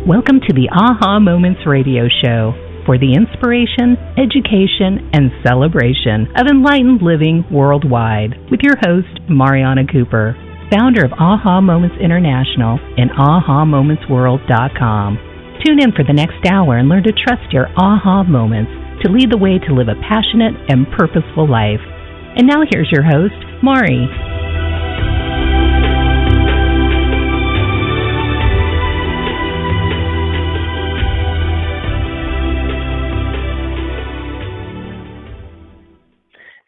Welcome to the Aha Moments radio show for the inspiration, education, and celebration of enlightened living worldwide with your host, Mariana Cooper, founder of Aha Moments International and AhaMomentsWorld.com. Tune in for the next hour and learn to trust your aha moments to lead the way to live a passionate and purposeful life. And now here's your host, Mari.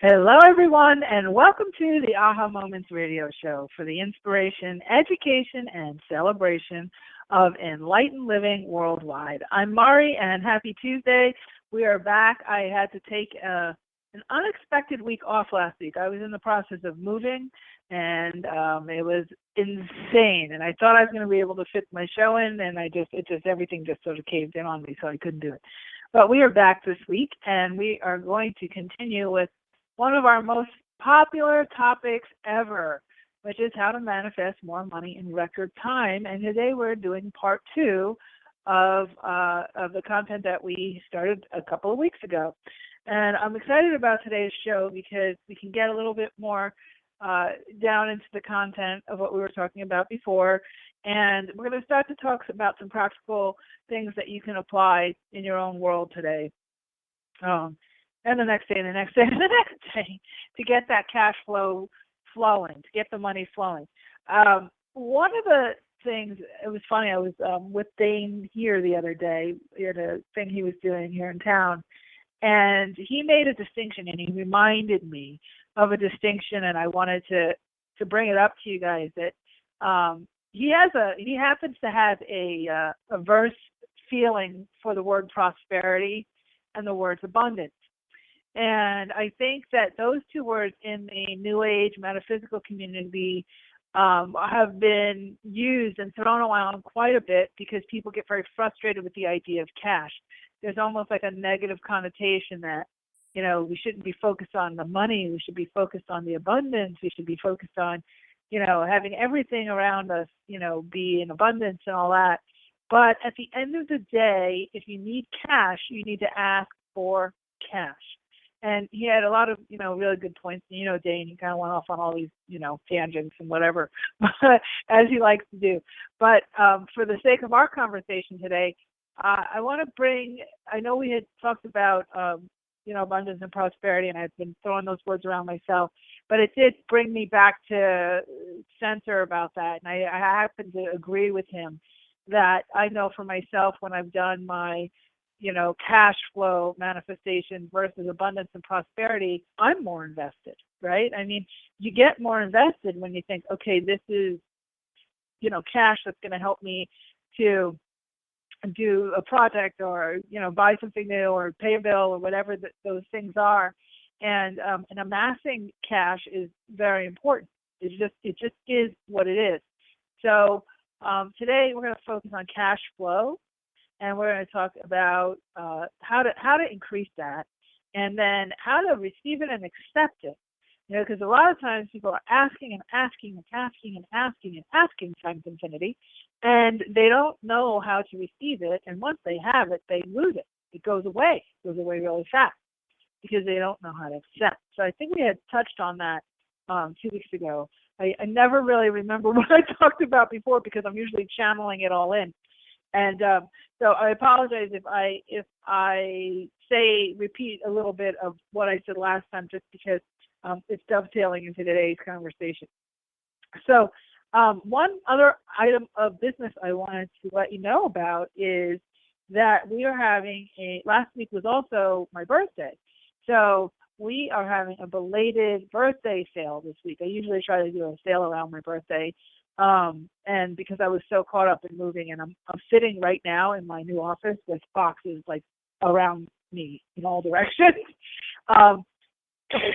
Hello, everyone, and welcome to the Aha Moments radio show for the inspiration, education, and celebration of enlightened living worldwide. I'm Mari, and happy Tuesday. We are back. I had to take an unexpected week off last week. I was in the process of moving, and it was insane. And I thought I was going to be able to fit my show in, and everything just sort of caved in on me, so I couldn't do it. But we are back this week, and we are going to continue with one of our most popular topics ever, which is how to manifest more money in record time. And today we're doing part 2 of the content that we started a couple of weeks ago. And I'm excited about today's show because we can get a little bit more down into the content of what we were talking about before. And we're going to start to talk about some practical things that you can apply in your own world today. And the next day, and the next day, and the next day, to get that cash flow flowing, to get the money flowing. One of the things, it was funny, I was with Dane here the other day at a thing he was doing here in town, and he made a distinction, and he reminded me of a distinction, and I wanted to bring it up to you guys, that he happens to have a verse feeling for the word prosperity and the words abundance. And I think that those two words in the New Age metaphysical community have been used and thrown around quite a bit because people get very frustrated with the idea of cash. There's almost like a negative connotation that, you know, we shouldn't be focused on the money. We should be focused on the abundance. We should be focused on, you know, having everything around us, you know, be in abundance and all that. But at the end of the day, if you need cash, you need to ask for cash. And he had a lot of, you know, really good points. And, you know, Dane, he kind of went off on all these, you know, tangents and whatever, as he likes to do. But for the sake of our conversation today, I want to bring, I know we had talked about, you know, abundance and prosperity, and I've been throwing those words around myself, but it did bring me back to center about that. And I happen to agree with him that I know for myself when I've done my, you know, cash flow manifestation versus abundance and prosperity, I'm more invested, right? I mean, you get more invested when you think, okay, this is, you know, cash that's going to help me to do a project or, you know, buy something new or pay a bill or whatever those things are. And amassing cash is very important. It just is what it is. So today we're going to focus on cash flow. And we're going to talk about how to increase that, and then how to receive it and accept it. You know, because a lot of times people are asking and asking and asking and asking and asking times infinity, and they don't know how to receive it. And once they have it, they lose it. It goes away. It goes away really fast because they don't know how to accept. So I think we had touched on that 2 weeks ago. I never really remember what I talked about before because I'm usually channeling it all in. And so I apologize if I repeat a little bit of what I said last time, just because it's dovetailing into today's conversation. So one other item of business I wanted to let you know about is that we are having last week was also my birthday. So we are having a belated birthday sale this week. I usually try to do a sale around my birthday. And because I was so caught up in moving, and I'm sitting right now in my new office with boxes like around me in all directions.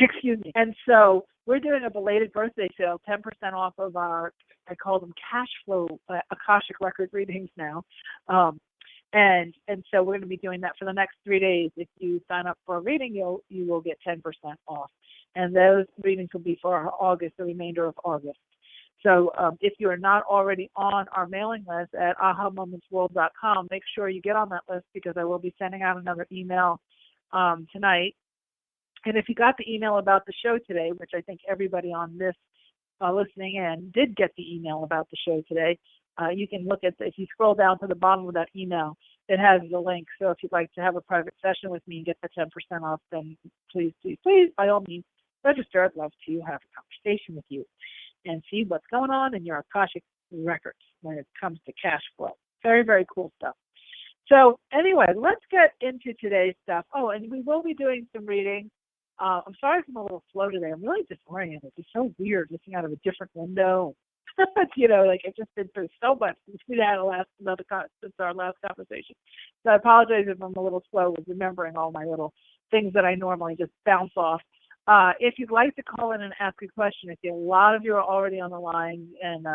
Excuse me. And so we're doing a belated birthday sale, 10% off of our, I call them cash flow Akashic record readings now. And so we're going to be doing that for the next 3 days. If you sign up for a reading, you will get 10% off. And those readings will be for August, the remainder of August. So if you are not already on our mailing list at ahamomentsworld.com, make sure you get on that list because I will be sending out another email tonight. And if you got the email about the show today, which I think everybody on this listening in did get the email about the show today, you can look at, if you scroll down to the bottom of that email, it has the link. So if you'd like to have a private session with me and get the 10% off, then please, by all means, register. I'd love to have a conversation with you and see what's going on in your Akashic records when it comes to cash flow. Very, very cool stuff. So anyway, let's get into today's stuff. Oh, and we will be doing some reading. I'm sorry if I'm a little slow today. I'm really disoriented. It's so weird looking out of a different window. Like I've just been through so much since we had since our last conversation. So I apologize if I'm a little slow with remembering all my little things that I normally just bounce off. If you'd like to call in and ask a question, a lot of you are already on the line and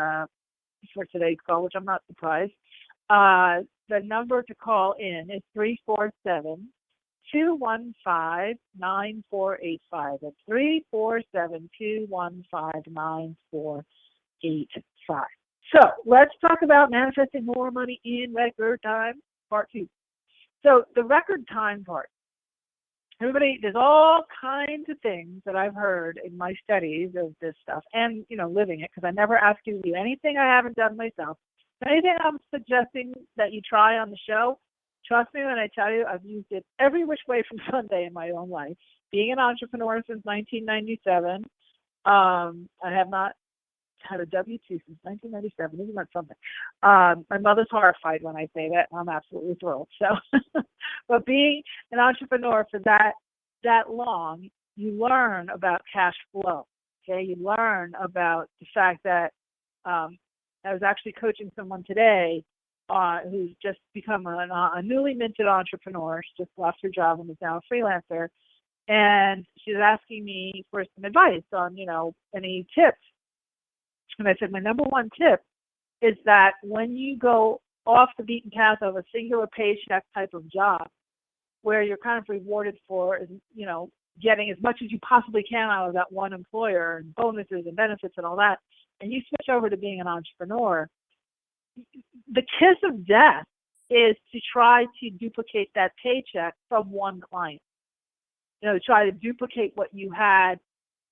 for today's call, which I'm not surprised. The number to call in is 347-215-9485. That's 347-215-9485. So let's talk about manifesting more money in record time, part 2. So the record time part. Everybody, there's all kinds of things that I've heard in my studies of this stuff and, living it, because I never ask you to do anything I haven't done myself. Anything I'm suggesting that you try on the show, trust me when I tell you, I've used it every which way from Sunday in my own life. Being an entrepreneur since 1997, I have not had a W-2 since 1997. Isn't that something? My mother's horrified when I say that, and I'm absolutely thrilled. So, but being an entrepreneur for that long, you learn about cash flow. Okay, you learn about the fact that I was actually coaching someone today who's just become a newly minted entrepreneur. She just lost her job and is now a freelancer, and she's asking me for some advice on any tips. And I said, my number one tip is that when you go off the beaten path of a singular paycheck type of job, where you're kind of rewarded for, getting as much as you possibly can out of that one employer and bonuses and benefits and all that, and you switch over to being an entrepreneur, the kiss of death is to try to duplicate that paycheck from one client. Try to duplicate what you had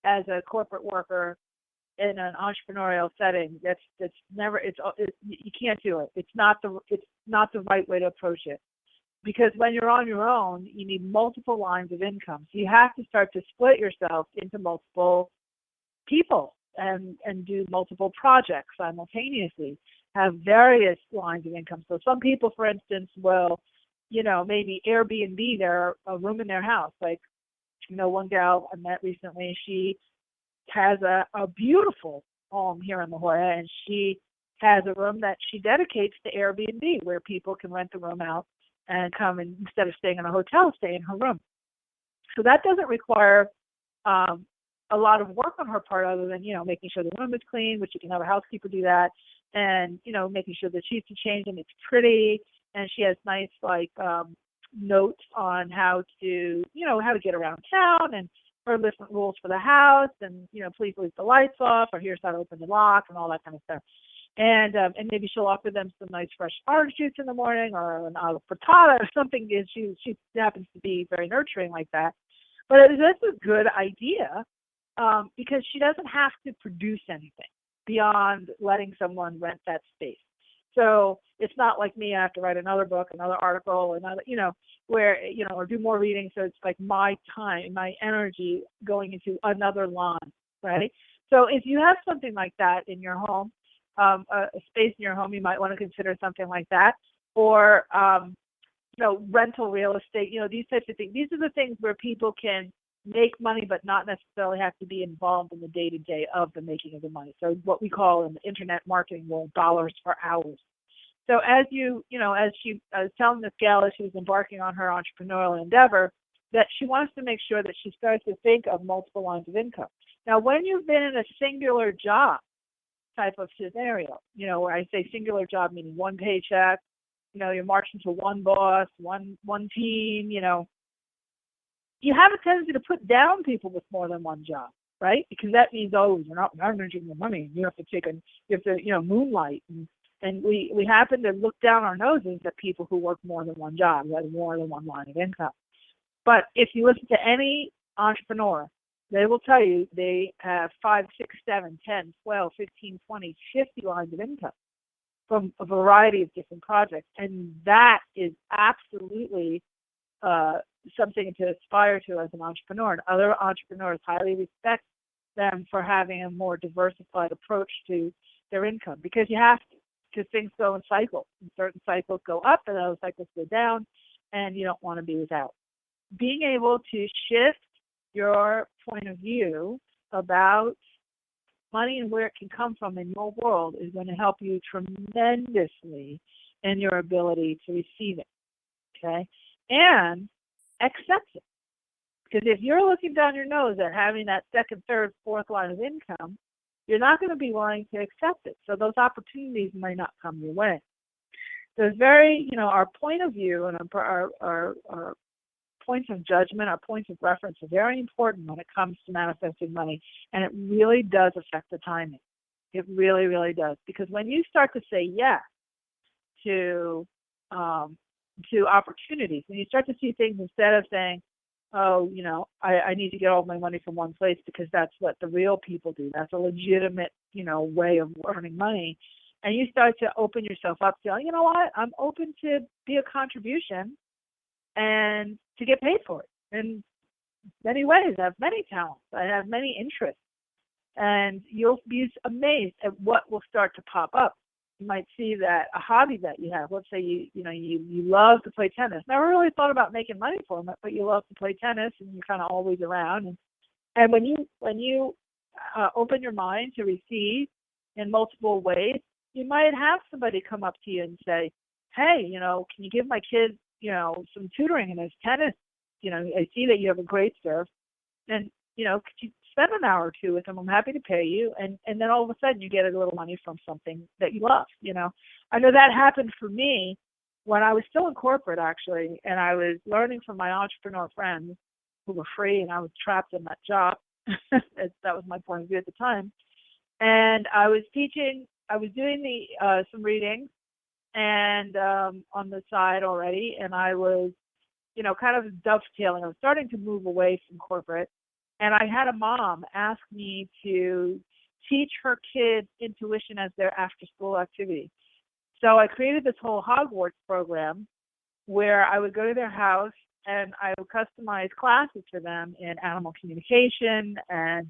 as a corporate worker in an entrepreneurial setting. That's never. You can't do it. It's not the right way to approach it, because when you're on your own, you need multiple lines of income. So you have to start to split yourself into multiple people and do multiple projects simultaneously. Have various lines of income. So some people, for instance, will, maybe Airbnb a room in their house. Like, one gal I met recently, she has a beautiful home here in La Jolla, and she has a room that she dedicates to Airbnb, where people can rent the room out and come and, instead of staying in a hotel, stay in her room. So that doesn't require a lot of work on her part, other than making sure the room is clean, which you can have a housekeeper do that, and making sure the sheets are changed and it's pretty, and she has nice notes on how to get around town, and her different rules for the house, and please leave the lights off, or here's how to open the lock, and all that kind of stuff. And maybe she'll offer them some nice fresh orange juice in the morning, or an agua frittata or something. She happens to be very nurturing like that. But that's a good idea, because she doesn't have to produce anything beyond letting someone rent that space. So it's not like me, I have to write another book, another article, another, where, or do more reading. So it's like my time, my energy going into another line, right? So if you have something like that in your home, a space in your home, you might want to consider something like that. Or, rental real estate, these types of things. These are the things where people can make money, but not necessarily have to be involved in the day-to-day of the making of the money. So what we call in the internet marketing world, dollars for hours. So as I was telling this gal as she was embarking on her entrepreneurial endeavor, that she wants to make sure that she starts to think of multiple lines of income. Now, when you've been in a singular job type of scenario, where I say singular job, meaning one paycheck, you're marching to one boss, one team, you have a tendency to put down people with more than one job. right? Because that means, oh, you're not managing your money. You have to moonlight. And we happen to look down our noses at people who work more than one job, who have more than one line of income. But if you listen to any entrepreneur, they will tell you they have 5, 6, 7, 10, 12, 15, 20, 50 lines of income from a variety of different projects. And that is absolutely something to aspire to as an entrepreneur. And other entrepreneurs highly respect them for having a more diversified approach to their income, because you have to, because things go in cycles. And certain cycles go up and other cycles go down, and you don't want to be without. Being able to shift your point of view about money and where it can come from in your world is going to help you tremendously in your ability to receive it, okay? And accept it. Because if you're looking down your nose at having that second, third, fourth line of income, you're not going to be willing to accept it. So those opportunities may not come your way. There's our point of view and our points of judgment, our points of reference are very important when it comes to manifesting money, and it really does affect the timing. It really, really does. Because when you start to say yes to opportunities, when you start to see things instead of saying, oh, I need to get all my money from one place because that's what the real people do. That's a legitimate, way of earning money. And you start to open yourself up to, you know what, I'm open to be a contribution and to get paid for it in many ways. I have many talents. I have many interests. And you'll be amazed at what will start to pop up. You might see that a hobby that you have, let's say you love to play tennis. Never really thought about making money from it, but you love to play tennis and you're kind of always around. And when you open your mind to receive in multiple ways, you might have somebody come up to you and say, hey, can you give my kid, some tutoring in his tennis? I see that you have a great serve. And, could you spend an hour or two with him? I'm happy to pay you. And then all of a sudden you get a little money from something that you love, I know that happened for me when I was still in corporate, actually, and I was learning from my entrepreneur friends who were free, and I was trapped in that job. That was my point of view at the time. And I was doing some readings and on the side already, and I was, kind of dovetailing. I was starting to move away from corporate. And I had a mom ask me to teach her kids intuition as their after-school activity. So I created this whole Hogwarts program where I would go to their house and I would customize classes for them in animal communication and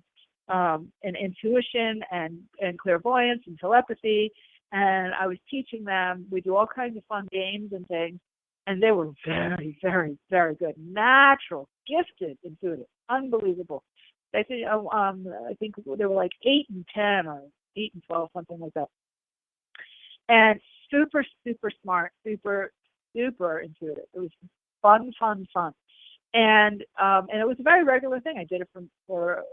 intuition and clairvoyance and telepathy. And I was teaching them. We do all kinds of fun games and things. And they were very, very, very good. Natural, gifted, intuitive. Unbelievable. I think they were like 8 and 10 or 8 and 12, something like that. And super, super smart, super, super intuitive. It was fun. And it was a very regular thing. I did it for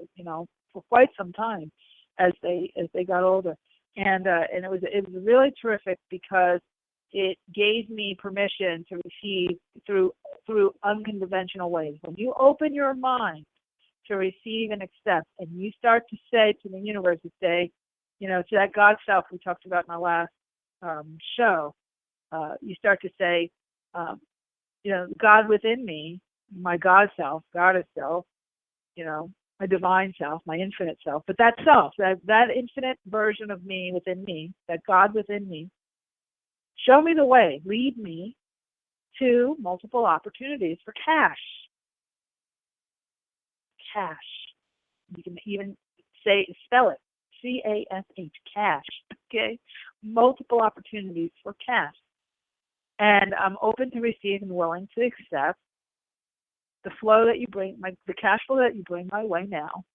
quite some time as they got older. And it was really terrific because it gave me permission to receive through unconventional ways. When you open your mind to receive and accept, and you start to say to the universe, to that God self we talked about in our last show, you start to say, God within me, my God self, goddess self, my divine self, my infinite self, but that self, that infinite version of me within me, that God within me, show me the way, lead me to multiple opportunities for cash. Cash. You can even spell it, C-A-S-H, cash, okay? Multiple opportunities for cash. And I'm open to receive and willing to accept the flow that you bring, the cash flow that you bring my way now.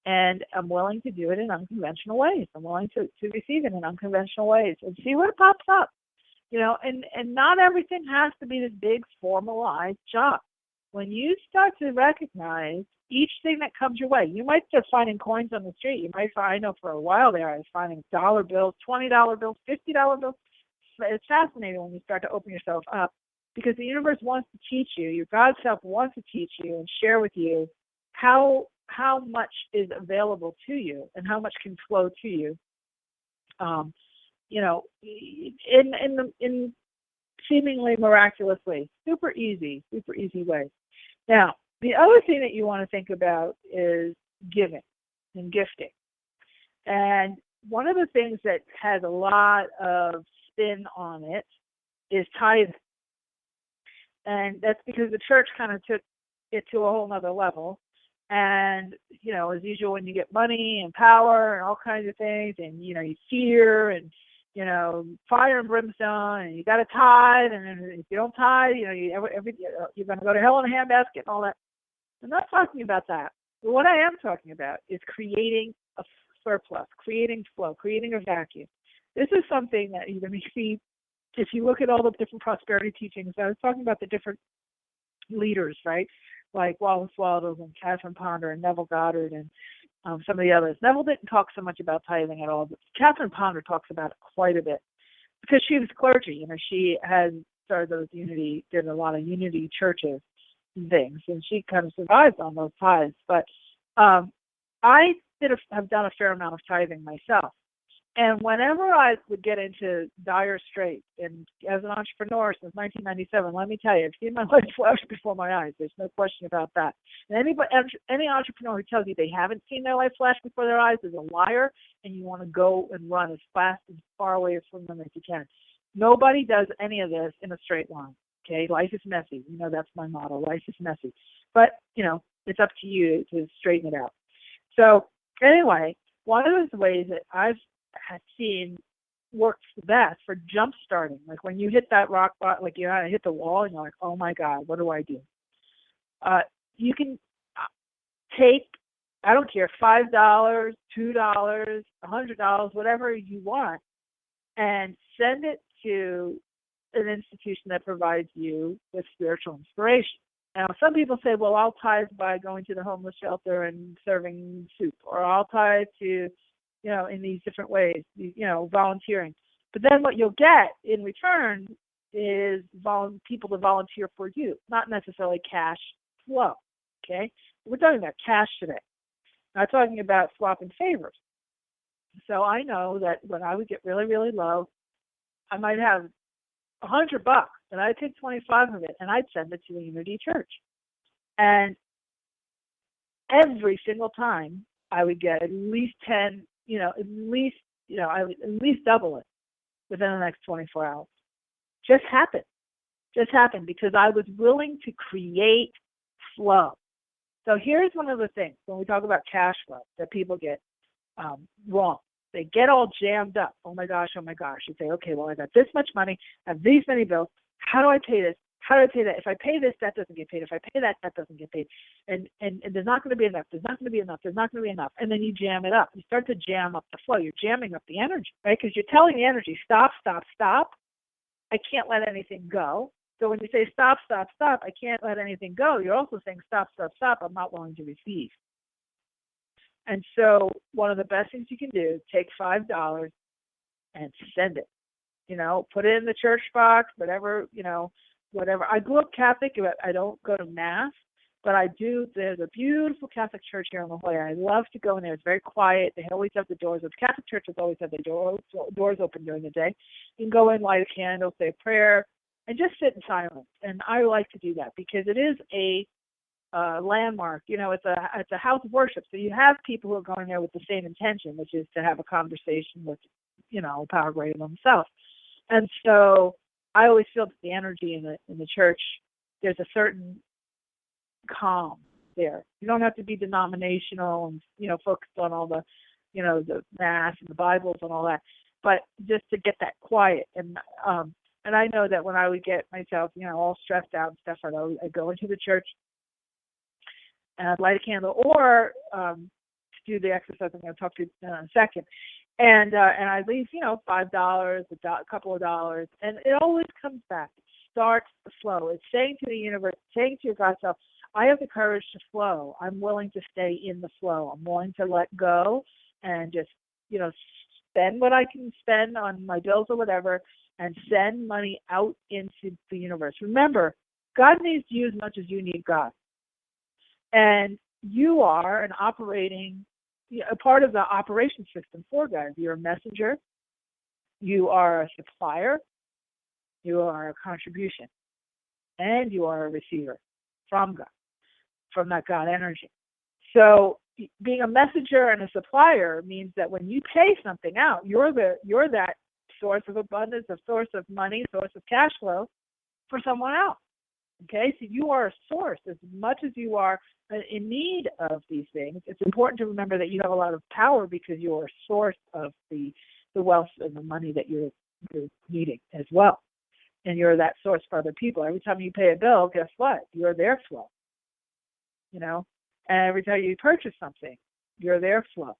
And I'm willing to do it in unconventional ways. I'm willing to receive it in unconventional ways and see what pops up. And not everything has to be this big formalized job. When you start to recognize each thing that comes your way, you might start finding coins on the street. You might find, I know for a while there, I was finding dollar bills, $20 bills, $50 bills. It's fascinating when you start to open yourself up, because the universe wants to teach you, your God self wants to teach you and share with you how how much is available to you and how much can flow to you, you know, in seemingly miraculously, super easy ways. Now, the other thing that you want to think about is giving and gifting. And one of the things that has a lot of spin on it is tithing. And that's because the church kind of took it to a whole nother level. And, you know, as usual, when you get money and power and all kinds of things, and, you know, you fear and, you know, fire and brimstone, and you got to tithe, and if you don't tithe, you know, you're going to go to hell in a handbasket and all that. I'm not talking about that. But what I am talking about is creating a surplus, creating flow, creating a vacuum. This is something that you're going to see if you look at all the different prosperity teachings. I was talking about the different leaders, right? Like Wallace Waldo and Catherine Ponder and Neville Goddard and some of the others. Neville didn't talk so much about tithing at all, but Catherine Ponder talks about it quite a bit because she was clergy. You know, she has started did a lot of unity churches and things, and she kind of survived on those tithes. But I have done a fair amount of tithing myself. And whenever I would get into dire straits, and as an entrepreneur since 1997, let me tell you, I've seen my life flash before my eyes. There's no question about that. And any entrepreneur who tells you they haven't seen their life flash before their eyes is a liar, and you want to go and run as fast, as far away from them as you can. Nobody does any of this in a straight line, okay? Life is messy. You know, that's my motto. Life is messy. But, you know, it's up to you to straighten it out. So, anyway, one of those ways that I've seen works best for jump starting, like when you hit that rock bottom, like you hit the wall and you're like, oh my God, what do I do? You can take, I don't care, $5, $2, $100, whatever you want, and send it to an institution that provides you with spiritual inspiration. Now, some people say, well, I'll tithe by going to the homeless shelter and serving soup, or I'll tithe to, you know, in these different ways, you know, volunteering. But then what you'll get in return is people to volunteer for you, not necessarily cash flow, okay? We're talking about cash today, not talking about swapping favors. So I know that when I would get really, really low, I might have $100, and I'd take 25 of it, and I'd send it to a Unity church. And every single time, I would get at least 10, I would at least double it within the next 24 hours. Just happened because I was willing to create flow. So here's one of the things when we talk about cash flow that people get wrong. They get all jammed up. Oh my gosh. You say, okay, well, I got this much money, I have these many bills. How do I pay this? How do I pay that? If I pay this, that doesn't get paid. If I pay that, that doesn't get paid. And there's not going to be enough. There's not going to be enough. There's not going to be enough. And then you jam it up. You start to jam up the flow. You're jamming up the energy, right? Because you're telling the energy, stop, stop, stop. I can't let anything go. So when you say stop, stop, stop, I can't let anything go, you're also saying stop, stop, stop, I'm not willing to receive. And so one of the best things you can do is take $5 and send it. You know, put it in the church box, whatever. I grew up Catholic. I don't go to Mass, but I do. There's a beautiful Catholic church here in La Jolla. I love to go in there. It's very quiet. They always have the doors open. Catholic churches always have their doors open during the day. You can go in, light a candle, say a prayer, and just sit in silence. And I like to do that because it is a landmark. You know, it's a house of worship. So you have people who are going there with the same intention, which is to have a conversation with, a power greater than themselves. And so I always feel that the energy in the church, there's a certain calm there. You don't have to be denominational and, focused on all the, the Mass and the Bibles and all that, but just to get that quiet. And I know that when I would get myself, all stressed out and stuff, I'd go into the church and I'd light a candle or to do the exercise I'm going to talk to you in a second. And I leave, $5, a couple of dollars, and it always comes back. It starts the flow. It's saying to the universe, saying to your God self, I have the courage to flow. I'm willing to stay in the flow. I'm willing to let go and just, spend what I can spend on my bills or whatever and send money out into the universe. Remember, God needs you as much as you need God. And you are a part of the operation system for God. You're a messenger, you are a supplier, you are a contribution, and you are a receiver from God, from that God energy. So being a messenger and a supplier means that when you pay something out, you're that source of abundance, a source of money, source of cash flow for someone else. Okay, so you are a source as much as you are in need of these things. It's important to remember that you have a lot of power because you're a source of the wealth and the money that you're needing as well. And you're that source for other people. Every time you pay a bill, guess what? You're their flow. And every time you purchase something, you're their flow.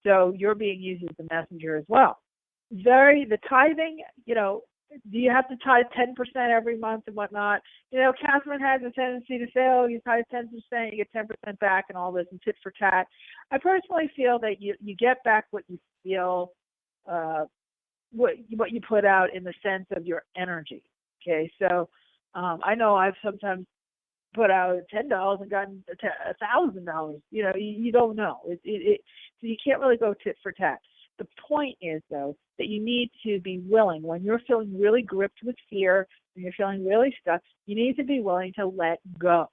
So you're being used as the messenger as well. The tithing, do you have to tithe 10% every month and whatnot? Catherine has a tendency to say, oh, you tithe 10%, you get 10% back and all this and tit for tat. I personally feel that you get back what you feel, what you put out in the sense of your energy. Okay, so I know I've sometimes put out $10 and gotten $1,000. You don't know. So you can't really go tit for tat. The point is, though, that you need to be willing. When you're feeling really gripped with fear, when you're feeling really stuck, you need to be willing to let go.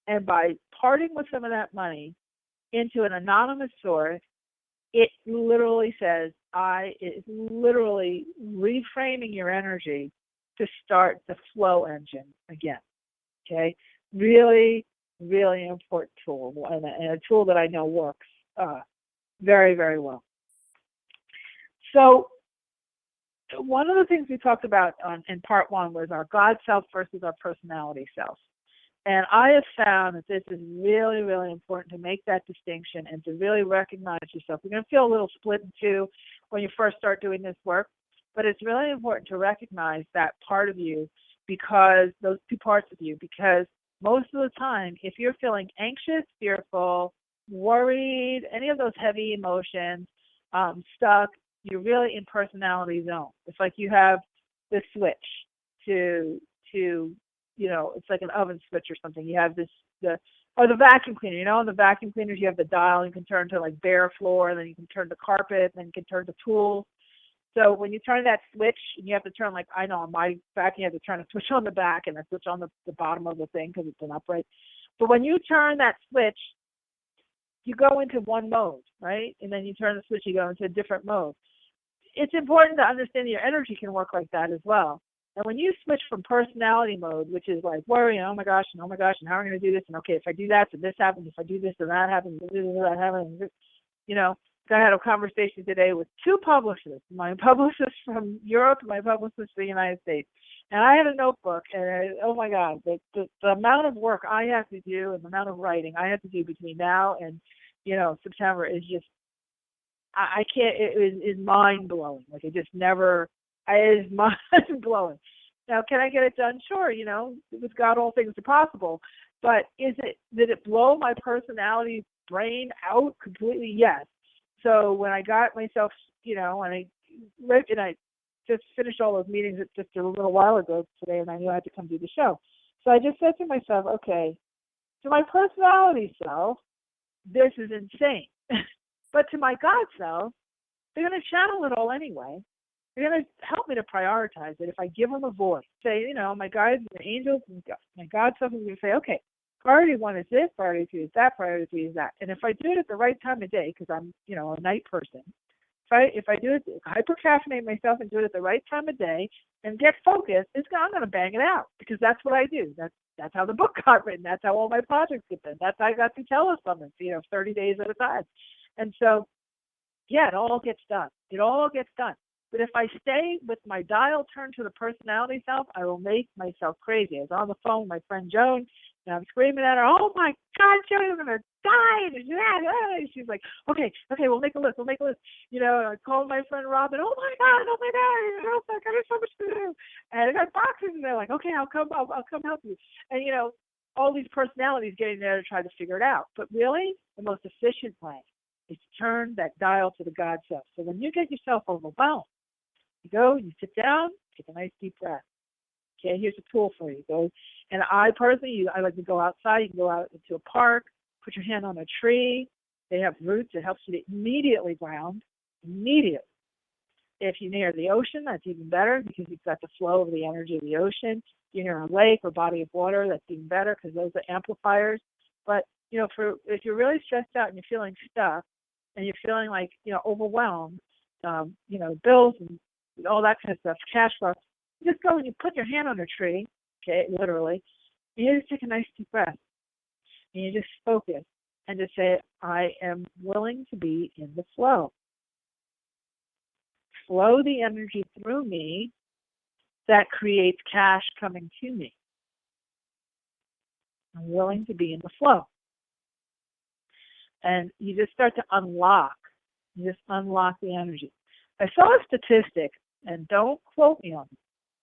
And by parting with some of that money into an anonymous source, it literally says, it's literally reframing your energy to start the flow engine again. Okay? Really, really important tool, and a tool that I know works very, very well. So one of the things we talked about in part one was our God self versus our personality self. And I have found that this is really, really important to make that distinction and to really recognize yourself. You're going to feel a little split in two when you first start doing this work, but it's really important to recognize that part of you, because those two parts of you, because most of the time, if you're feeling anxious, fearful, worried, any of those heavy emotions, stuck, you're really in personality zone. It's like you have this switch to it's like an oven switch or something. You have the vacuum cleaner. On the vacuum cleaners you have the dial. You can turn to like bare floor, and then you can turn to carpet, and then you can turn to tools. So when you turn that switch, and you have to turn, like I know on my vacuum, you have to turn a switch on the back and a switch on the bottom of the thing because it's an upright. But when you turn that switch, you go into one mode, right? And then you turn the switch, you go into a different mode. It's important to understand that your energy can work like that as well. And when you switch from personality mode, which is like worry, and oh my gosh, and how am I going to do this? And okay, if I do that, then this happens. If I do this, then that happens. That happens. I had a conversation today with two publishers, my publicist from Europe and my publicist from the United States. And I had a notebook, and oh my God, the amount of work I have to do and the amount of writing I have to do between now and, September is just, I can't, it is mind blowing. Like it just never, it is mind blowing. Now, can I get it done? Sure, with God, all things are possible. But did it blow my personality brain out completely? Yes. So when I got myself, and I just finished all those meetings just a little while ago today, and I knew I had to come do the show. So I just said to myself, okay, to my personality self, this is insane. But to my God self, they're going to channel it all anyway. They're going to help me to prioritize it if I give them a voice. Say, my guides, my angels, my God self is going to say, okay, priority one is this, priority two is that, priority three is that. And if I do it at the right time of day, because I'm, a night person, if I do it, hyper-caffeinate myself and do it at the right time of day and get focused, I'm going to bang it out because that's what I do. That's how the book got written. That's how all my projects get done. That's how I got to telesummits, 30 days at a time. And so, yeah, it all gets done. It all gets done. But if I stay with my dial turned to the personality self, I will make myself crazy. I was on the phone with my friend Joan, and I'm screaming at her, oh my God, Joan, I'm going to die. And she's like, okay, we'll make a list. I called my friend Robin, oh my God, I got so much to do. And I got boxes, and they're like, okay, I'll come help you. And, all these personalities getting there to try to figure it out. But really, the most efficient way is to turn that dial to the God self. So when you get yourself overwhelmed, you go, you sit down, take a nice deep breath. Okay, here's a tool for you. Go, and I personally, I like to go outside. You can go out into a park, Put your hand on a tree. They have roots. It helps you to immediately ground. Immediately. If you're near the ocean, that's even better because you've got the flow of the energy of the ocean. If you're near a lake or body of water, that's even better because those are amplifiers. But, if you're really stressed out and you're feeling stuck and you're feeling like, overwhelmed, bills and all that kind of stuff, cash flow, you just go and you put your hand on a tree, okay, literally, and you just take a nice deep breath. And you just focus and just say, I am willing to be in the flow. Flow the energy through me that creates cash coming to me. I'm willing to be in the flow. And you just start to unlock. You just unlock the energy. I saw a statistic, and don't quote me on it,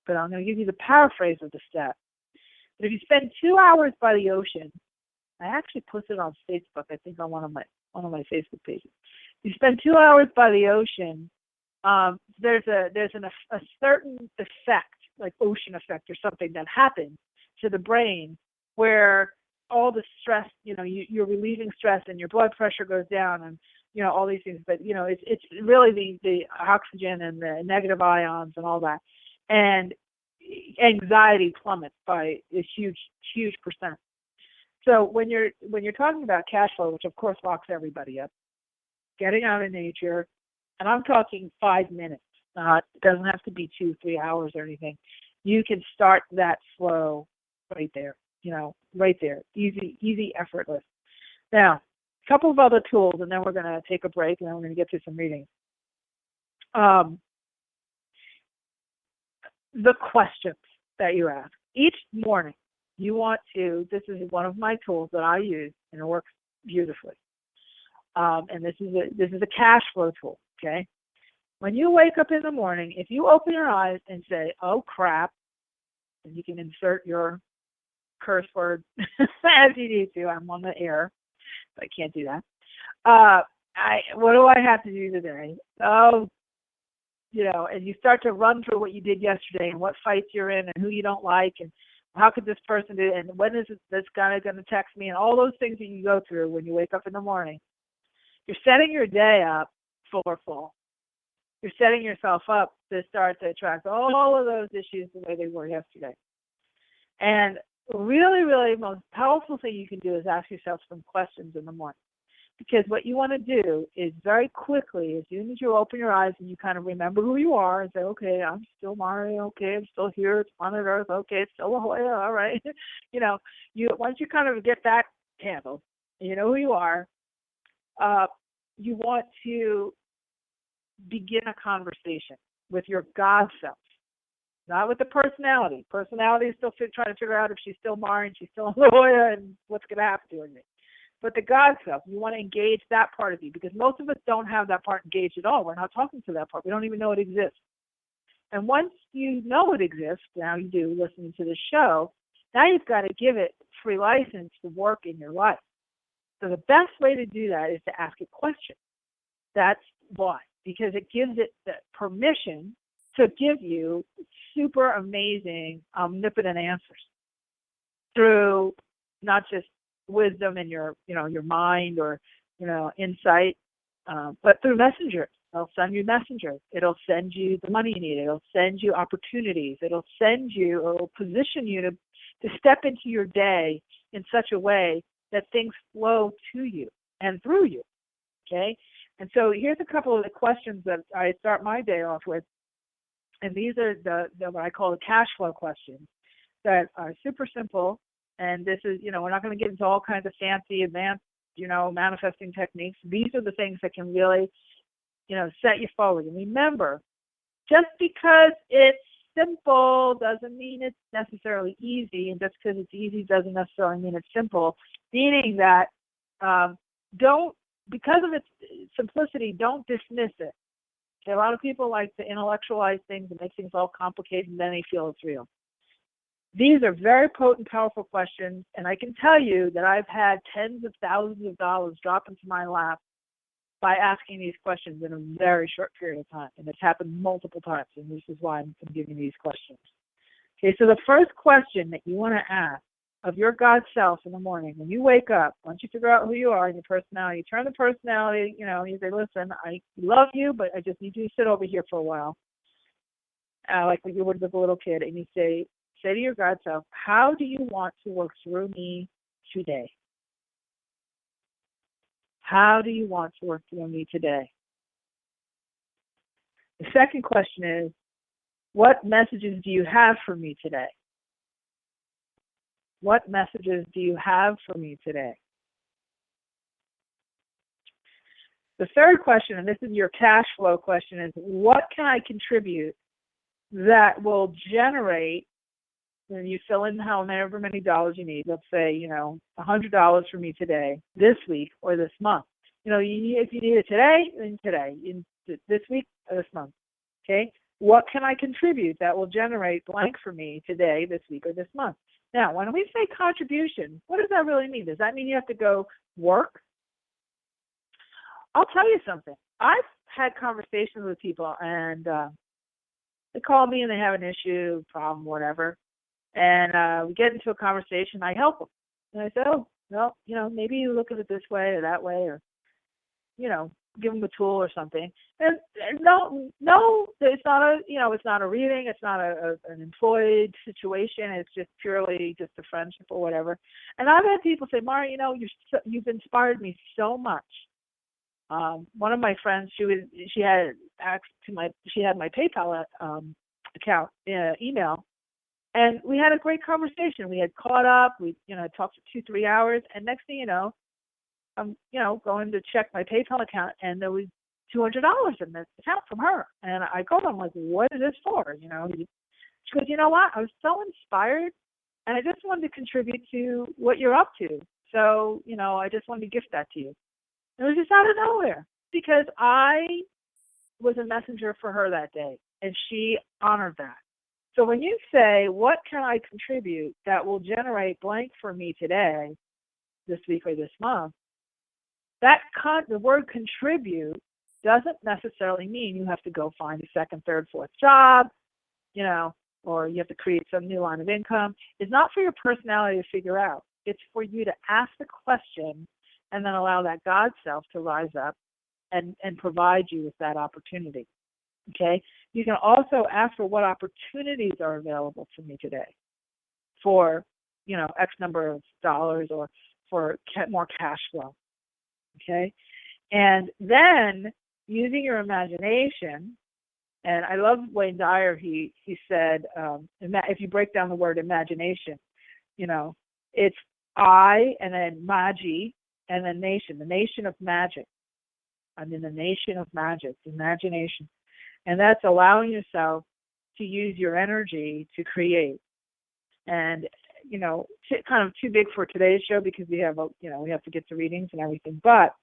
but I'm going to give you the paraphrase of the stat. But if you spend 2 hours by the ocean, I actually posted it on Facebook, I think on one of my Facebook pages. You spend 2 hours by the ocean, there's a certain effect, like ocean effect or something, that happens to the brain where all the stress, you're relieving stress and your blood pressure goes down and, all these things. But, it's really the oxygen and the negative ions and all that. And anxiety plummets by a huge, huge percent. So when you're talking about cash flow, which of course locks everybody up, getting out in nature, and I'm talking 5 minutes, it doesn't have to be 2-3 hours or anything. You can start that flow right there, right there, easy, effortless. Now, a couple of other tools, and then we're going to take a break, and then we're going to get to some readings. The questions that you ask each morning. You want to, this is one of my tools that I use, and it works beautifully. And this is a cash flow tool, okay? When you wake up in the morning, if you open your eyes and say, oh, crap, and you can insert your curse word as you need to. I'm on the air, so I can't do that. What do I have to do today? Oh, and you start to run through what you did yesterday and what fights you're in and who you don't like and how could this person do it, and when is this guy going to text me, and all those things that you go through when you wake up in the morning. You're setting your day up full. You're setting yourself up to start to attract all of those issues the way they were yesterday. And really, really most powerful thing you can do is ask yourself some questions in the morning. Because what you want to do is very quickly, as soon as you open your eyes and you kind of remember who you are and say, okay, I'm still Mari, okay, I'm still here, it's planet Earth, okay, it's still La Jolla, all right. Once you kind of get that handled, you know who you are, you want to begin a conversation with your God self, not with the personality. Personality is still trying to figure out if she's still Mari and she's still La Jolla and what's going to happen to her. But the God self, you want to engage that part of you, because most of us don't have that part engaged at all. We're not talking to that part. We don't even know it exists. And once you know it exists, now you do, listening to the show, now you've got to give it free license to work in your life. So the best way to do that is to ask a question. That's why, because it gives it the permission to give you super amazing, omnipotent answers through not just wisdom in your mind or, insight, but through messengers. It'll send you messengers. It'll send you the money you need. It'll send you opportunities. It'll position you to step into your day in such a way that things flow to you and through you, okay? And so here's a couple of the questions that I start my day off with. And these are the what I call the cash flow questions that are super simple. And this is, we're not going to get into all kinds of fancy, advanced, manifesting techniques. These are the things that can really, set you forward. And remember, just because it's simple doesn't mean it's necessarily easy. And just because it's easy doesn't necessarily mean it's simple. Meaning that because of its simplicity, don't dismiss it. A lot of people like to intellectualize things and make things all complicated, and then they feel it's real. These are very potent, powerful questions, and I can tell you that I've had tens of thousands of dollars drop into my lap by asking these questions in a very short period of time, and it's happened multiple times, and this is why I'm giving these questions. Okay, so the first question that you want to ask of your God self in the morning, when you wake up, once you figure out who you are and your personality, you turn the personality, you say, listen, I love you, but I just need you to sit over here for a while, like you would with a little kid, and you say to your God self, how do you want to work through me today? How do you want to work through me today? The second question is, what messages do you have for me today? What messages do you have for me today? The third question, and this is your cash flow question, is what can I contribute that will generate, and you fill in however many dollars you need. Let's say, $100 for me today, this week, or this month. If you need it today, then today, this week, or this month. Okay? What can I contribute that will generate blank for me today, this week, or this month? Now, when we say contribution, what does that really mean? Does that mean you have to go work? I'll tell you something. I've had conversations with people, and they call me and they have an issue, problem, whatever, and we get into a conversation. I help them, and I say, oh, well, maybe you look at it this way or that way, or give them a tool or something. And no, it's not a reading. It's not an employed situation. It's just purely just a friendship or whatever. And I've had people say, Mari, you've inspired me so much. One of my friends, she had my PayPal account email, and we had a great conversation. We had caught up. We talked for 2-3 hours, and next thing you know, I'm going to check my PayPal account, and there was $200 in this account from her. And I called her. I'm like, what is this for? She goes, you know what? I was so inspired, and I just wanted to contribute to what you're up to. So, I just wanted to gift that to you. It was just out of nowhere because I was a messenger for her that day, and she honored that. So when you say, what can I contribute that will generate blank for me today, this week, or this month, the word contribute doesn't necessarily mean you have to go find a second, third, fourth job, or you have to create some new line of income. It's not for your personality to figure out. It's for you to ask the question and then allow that God self to rise up and provide you with that opportunity. Okay? You can also ask for what opportunities are available to me today for, X number of dollars or for more cash flow. Okay? And then using your imagination, and I love Wayne Dyer, he said, if you break down the word imagination, it's I and then magi and then nation, the nation of magic. I'm in the nation of magic, imagination. And that's allowing yourself to use your energy to create. And, kind of too big for today's show because we have to get to readings and everything. But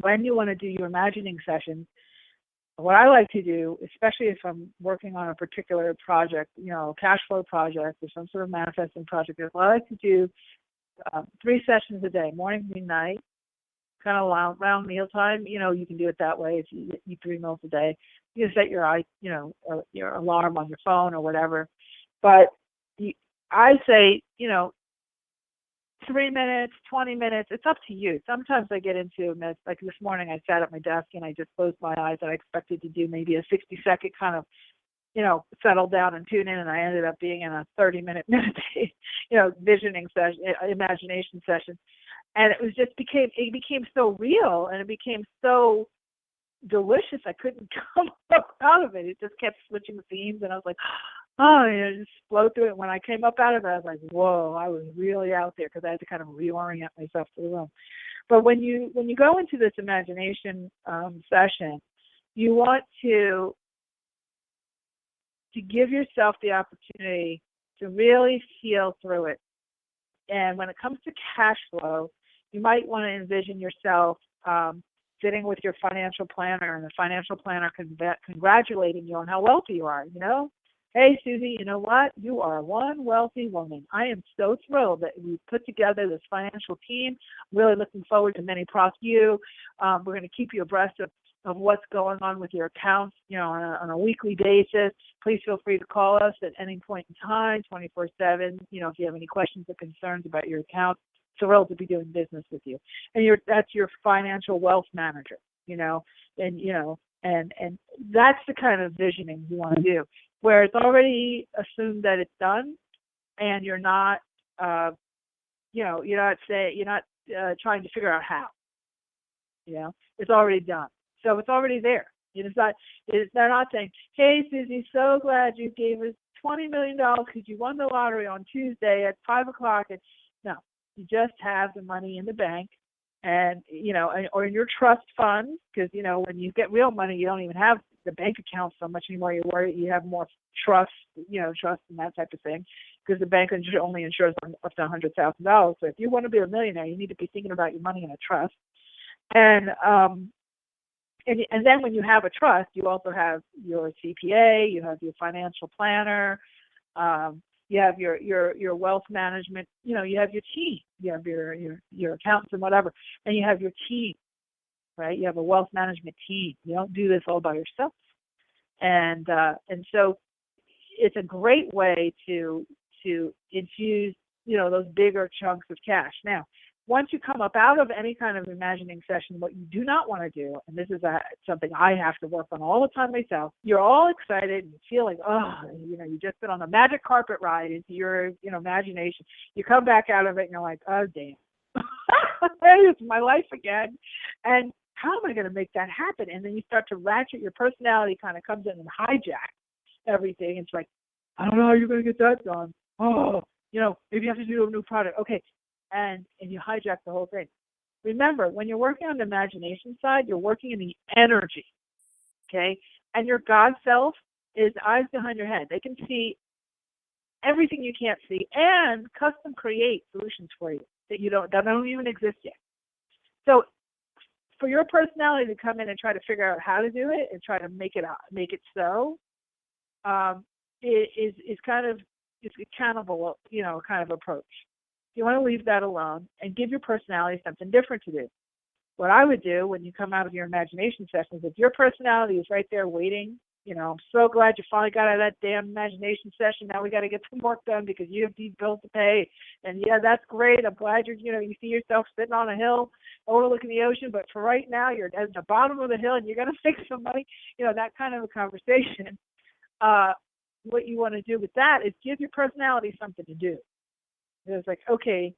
when you want to do your imagining sessions, what I like to do, especially if I'm working on a particular project, cash flow project or some sort of manifesting project, is I like to do 3 sessions a day, morning, noon, night, kind of around mealtime. You can do it that way if you eat 3 meals a day. You can set your alarm on your phone or whatever. But I say, 3 minutes, 20 minutes, it's up to you. Sometimes I get into a like this morning I sat at my desk and I just closed my eyes and I expected to do maybe a 60-second kind of, settle down and tune in, and I ended up being in a 30-minute meditation, visioning session, imagination session. And it became so real and it became so delicious I couldn't come up out of it. It just kept switching themes and I was like, just flow through it. When I came up out of it, I was like, whoa, I was really out there because I had to kind of reorient myself to the room. But when you go into this imagination session, you want to give yourself the opportunity to really feel through it. And when it comes to cash flow, you might want to envision yourself sitting with your financial planner, and the financial planner congratulating you on how wealthy you are. Hey, Susie, you know what? You are one wealthy woman. I am so thrilled that we put together this financial team. I'm really looking forward to many prosecute. We're going to keep you abreast of of what's going on with your accounts, on a weekly basis. Please feel free to call us at any point in time, 24/7. If you have any questions or concerns about your account, thrilled to be doing business with you. And that's your financial wealth manager, and that's the kind of visioning you want to do, where it's already assumed that it's done, and you're not, you're not trying to figure out how. It's already done, so it's already there. They're not saying, "Hey, Susie, so glad you gave us $20 million because you won the lottery on Tuesday at 5:00." No, you just have the money in the bank, and or in your trust fund, because when you get real money, you don't even have the bank account so much anymore. You have more trust, trust and that type of thing, because the bank only insures up to $100,000. So if you want to be a millionaire, you need to be thinking about your money in a trust. And then when you have a trust, you also have your CPA, you have your financial planner, you have your wealth management, you have your team, you have your accountants and whatever, and you have your team, right? You have a wealth management team. You don't do this all by yourself. And so it's a great way to infuse, those bigger chunks of cash. Now, once you come up out of any kind of imagining session, what you do not want to do, and this is something I have to work on all the time myself, you're all excited and you feel like, you've just been on a magic carpet ride into your, imagination. You come back out of it and you're like, oh, damn, it's my life again. And how am I going to make that happen? And then you start to ratchet, your personality kind of comes in and hijacks everything. It's like, I don't know how you're going to get that done. Oh, maybe you have to do a new product. Okay. And you hijack the whole thing. Remember, when you're working on the imagination side, you're working in the energy, okay? And your God self is eyes behind your head. They can see everything you can't see and custom create solutions for you that don't even exist yet. So for your personality to come in and try to figure out how to do it and try to make it so, is kind of a cannibal, kind of approach. You want to leave that alone and give your personality something different to do. What I would do when you come out of your imagination sessions, if your personality is right there waiting, I'm so glad you finally got out of that damn imagination session. Now we got to get some work done because you have these bills to pay. And yeah, that's great. I'm glad you see yourself sitting on a hill overlooking the ocean. But for right now, you're at the bottom of the hill and you're going to fix some money. That kind of a conversation. What you want to do with that is give your personality something to do. It's like, okay,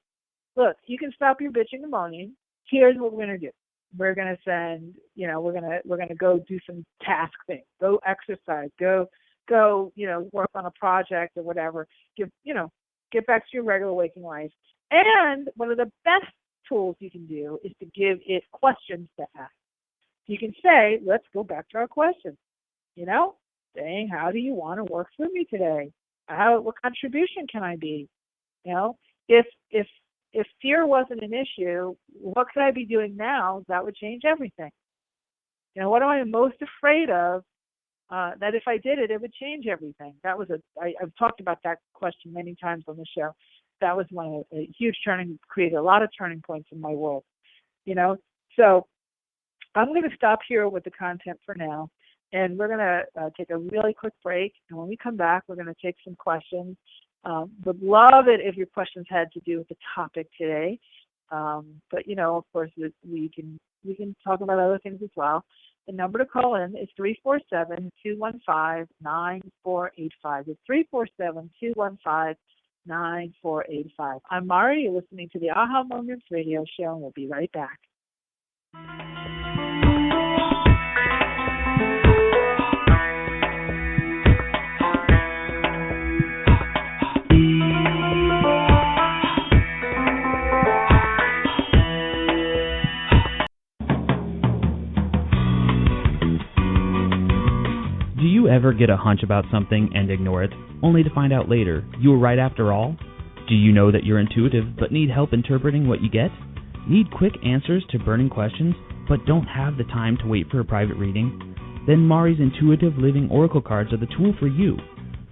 look, you can stop your bitching and moaning. Here's what we're going to do. We're going to send, we're going to go do some task things, go exercise, go, work on a project or whatever. Get back to your regular waking life. And one of the best tools you can do is to give it questions to ask. You can say, let's go back to our questions. Saying, how do you want to work for me today? What contribution can I be? If fear wasn't an issue, what could I be doing now that would change everything? What am I most afraid of that if I did it, it would change everything? I've talked about that question many times on the show. That was a huge created a lot of turning points in my world, So I'm going to stop here with the content for now. And we're going to take a really quick break. And when we come back, we're going to take some questions. Would love it if your questions had to do with the topic today. But, of course, we can talk about other things as well. The number to call in is 347-215-9485. It's 347-215-9485. I'm Mari. You're listening to the Aha Moments radio show, and we'll be right back. Do you ever get a hunch about something and ignore it, only to find out later you were right after all? Do you know that you're intuitive but need help interpreting what you get? Need quick answers to burning questions but don't have the time to wait for a private reading? Then Mari's Intuitive Living Oracle cards are the tool for you.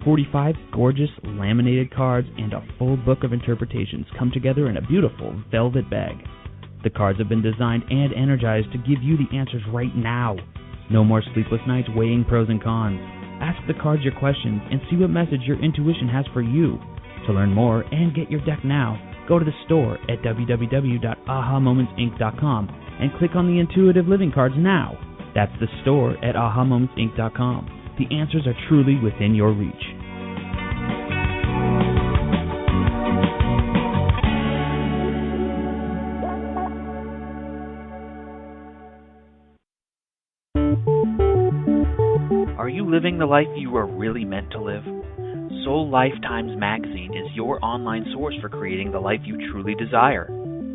45 gorgeous laminated cards and a full book of interpretations come together in a beautiful velvet bag. The cards have been designed and energized to give you the answers right now. No more sleepless nights weighing pros and cons. Ask the cards your questions and see what message your intuition has for you. To learn more and get your deck now, go to the store at www.ahamomentsinc.com and click on the Intuitive Living cards now. That's the store at ahamomentsinc.com. The answers are truly within your reach. Are you living the life you were really meant to live? Soul Lifetimes Magazine is your online source for creating the life you truly desire.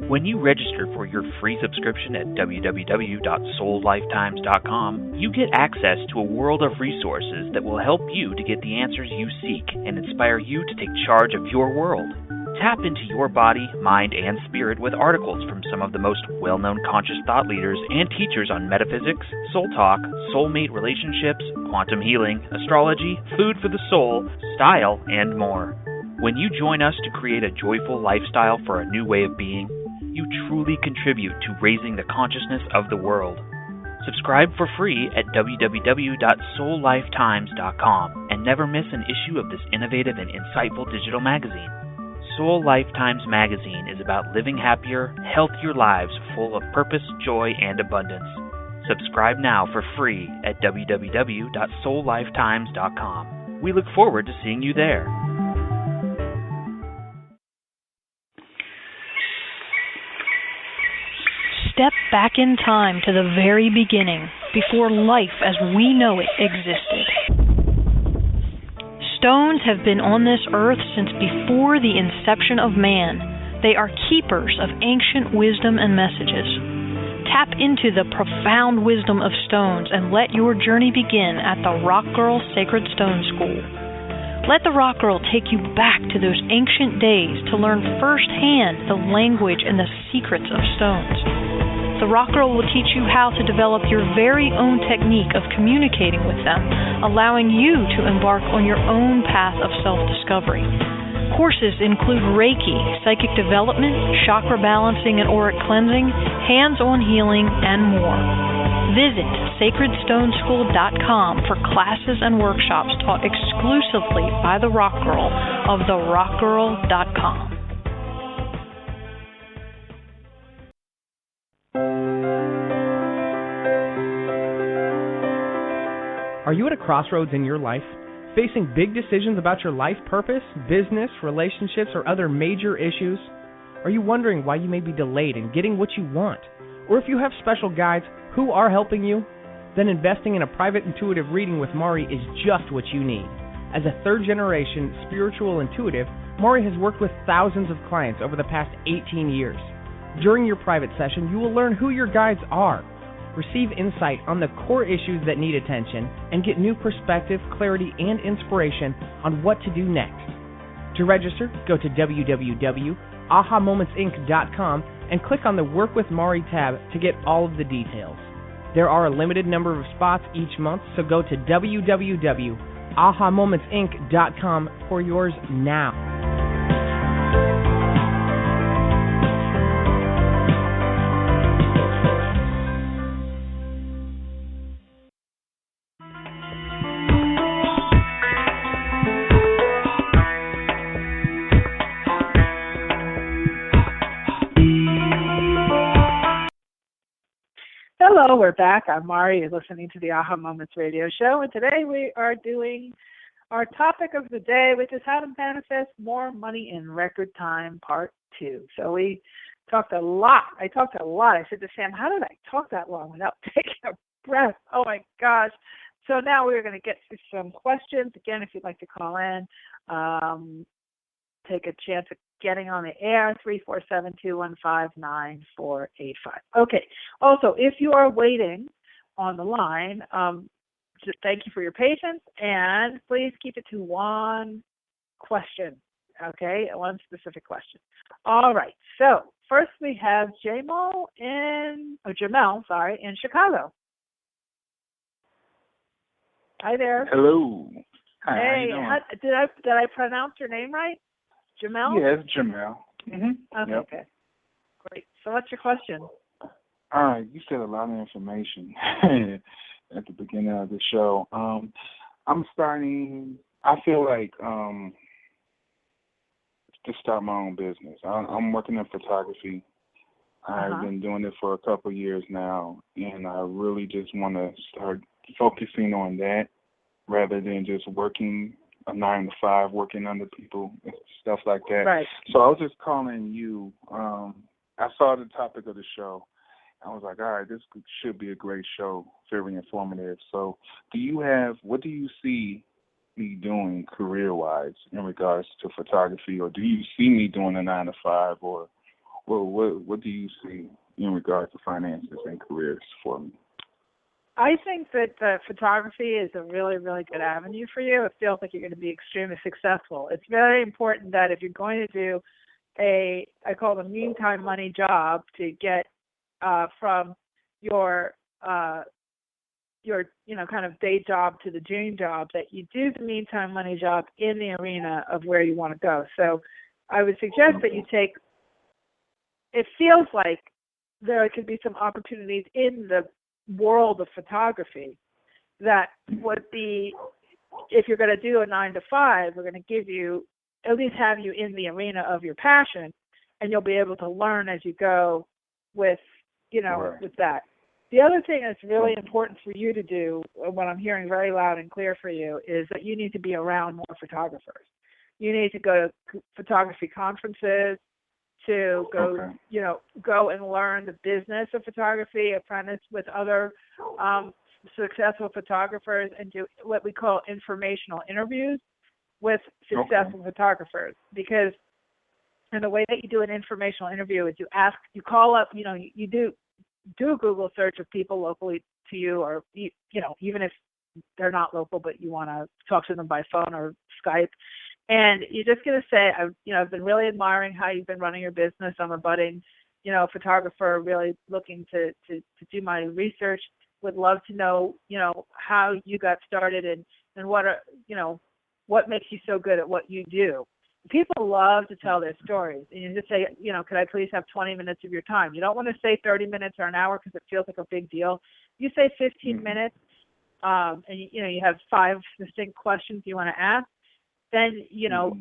When you register for your free subscription at www.soullifetimes.com, you get access to a world of resources that will help you to get the answers you seek and inspire you to take charge of your world. Tap into your body, mind, and spirit with articles from some of the most well-known conscious thought leaders and teachers on metaphysics, soul talk, soulmate relationships, quantum healing, astrology, food for the soul, style, and more. When you join us to create a joyful lifestyle for a new way of being, you truly contribute to raising the consciousness of the world. Subscribe for free at www.soullifetimes.com and never miss an issue of this innovative and insightful digital magazine. Soul Lifetimes Magazine is about living happier, healthier lives full of purpose, joy, and abundance. Subscribe now for free at www.soullifetimes.com. We look forward to seeing you there. Step back in time to the very beginning, before life as we know it existed. Stones have been on this earth since before the inception of man. They are keepers of ancient wisdom and messages. Tap into the profound wisdom of stones and let your journey begin at the Rock Girl Sacred Stone School. Let the Rock Girl take you back to those ancient days to learn firsthand the language and the secrets of stones. The Rock Girl will teach you how to develop your very own technique of communicating with them, allowing you to embark on your own path of self-discovery. Courses include Reiki, psychic development, chakra balancing and auric cleansing, hands-on healing, and more. Visit sacredstoneschool.com for classes and workshops taught exclusively by the Rock Girl of therockgirl.com. Are you at a crossroads in your life, facing big decisions about your life purpose, business, relationships, or other major issues? Are you wondering why you may be delayed in getting what you want? Or if you have special guides who are helping you? Then investing in a private intuitive reading with Mari is just what you need. As a third-generation spiritual intuitive, Mari has worked with thousands of clients over the past 18 years. During your private session, you will learn who your guides are, receive insight on the core issues that need attention, and get new perspective, clarity, and inspiration on what to do next. To register, go to www.ahamomentsinc.com and click on the Work with Mari tab to get all of the details. There are a limited number of spots each month, so go to www.ahamomentsinc.com for yours now. Hello, we're back. I'm Mari. You're listening to the Aha Moments radio show, and today we are doing our topic of the day, which is how to manifest more money in record time, part 2. So we talked a lot. I talked a lot. I said to Sam, how did I talk that long without taking a breath? Oh, my gosh. So now we're going to get to some questions. Again, if you'd like to call in, take a chance at getting on the air, 347-215-9485. Okay. Also, if you are waiting on the line, just thank you for your patience, and please keep it to one question, okay? One specific question. All right. So first we have Jamel in Chicago. Hi there. Hello. Hi, hey, how you doing? did I pronounce your name right? Jamel? Yes, Jamel. Mm-hmm. Okay, yep. okay. Great. So what's your question? All right, you said a lot of information. at the beginning of the show. I feel like to start my own business. I'm working in photography. I've been doing it for a couple of years now, and I really just want to start focusing on that rather than just working a 9 to 5, working under people and stuff like that. Right. So I was just calling you. I saw the topic of the show. I was like, all right, this should be a great show, very informative. So what do you see me doing career-wise in regards to photography, or do you see me doing a 9 to 5, or what do you see in regards to finances and careers for me? I think that photography is a really, really good avenue for you. It feels like you're going to be extremely successful. It's very important that if you're going to do I call it a meantime money job to get from your kind of day job to the dream job, that you do the meantime money job in the arena of where you want to go. So I would suggest that you it feels like there could be some opportunities in the world of photography that would be, if you're going to do a 9 to 5, we're going to give you, at least have you in the arena of your passion, and you'll be able to learn as you go with, with that. The other thing that's really important for you to do, what I'm hearing very loud and clear for you, is that you need to be around more photographers. You need to go to photography conferences, to go, go and learn the business of photography, apprentice with other successful photographers, and do what we call informational interviews with successful photographers. Because, and the way that you do an informational interview is you call up, you do a Google search of people locally to you, or even if they're not local, but you want to talk to them by phone or Skype. And you're just going to say, I've been really admiring how you've been running your business. I'm a budding, photographer, really looking to do my research. Would love to know, how you got started and what makes you so good at what you do. People love to tell their stories. And you just say, could I please have 20 minutes of your time? You don't want to say 30 minutes or an hour because it feels like a big deal. You say 15 minutes, and you have 5 distinct questions you want to ask. Then,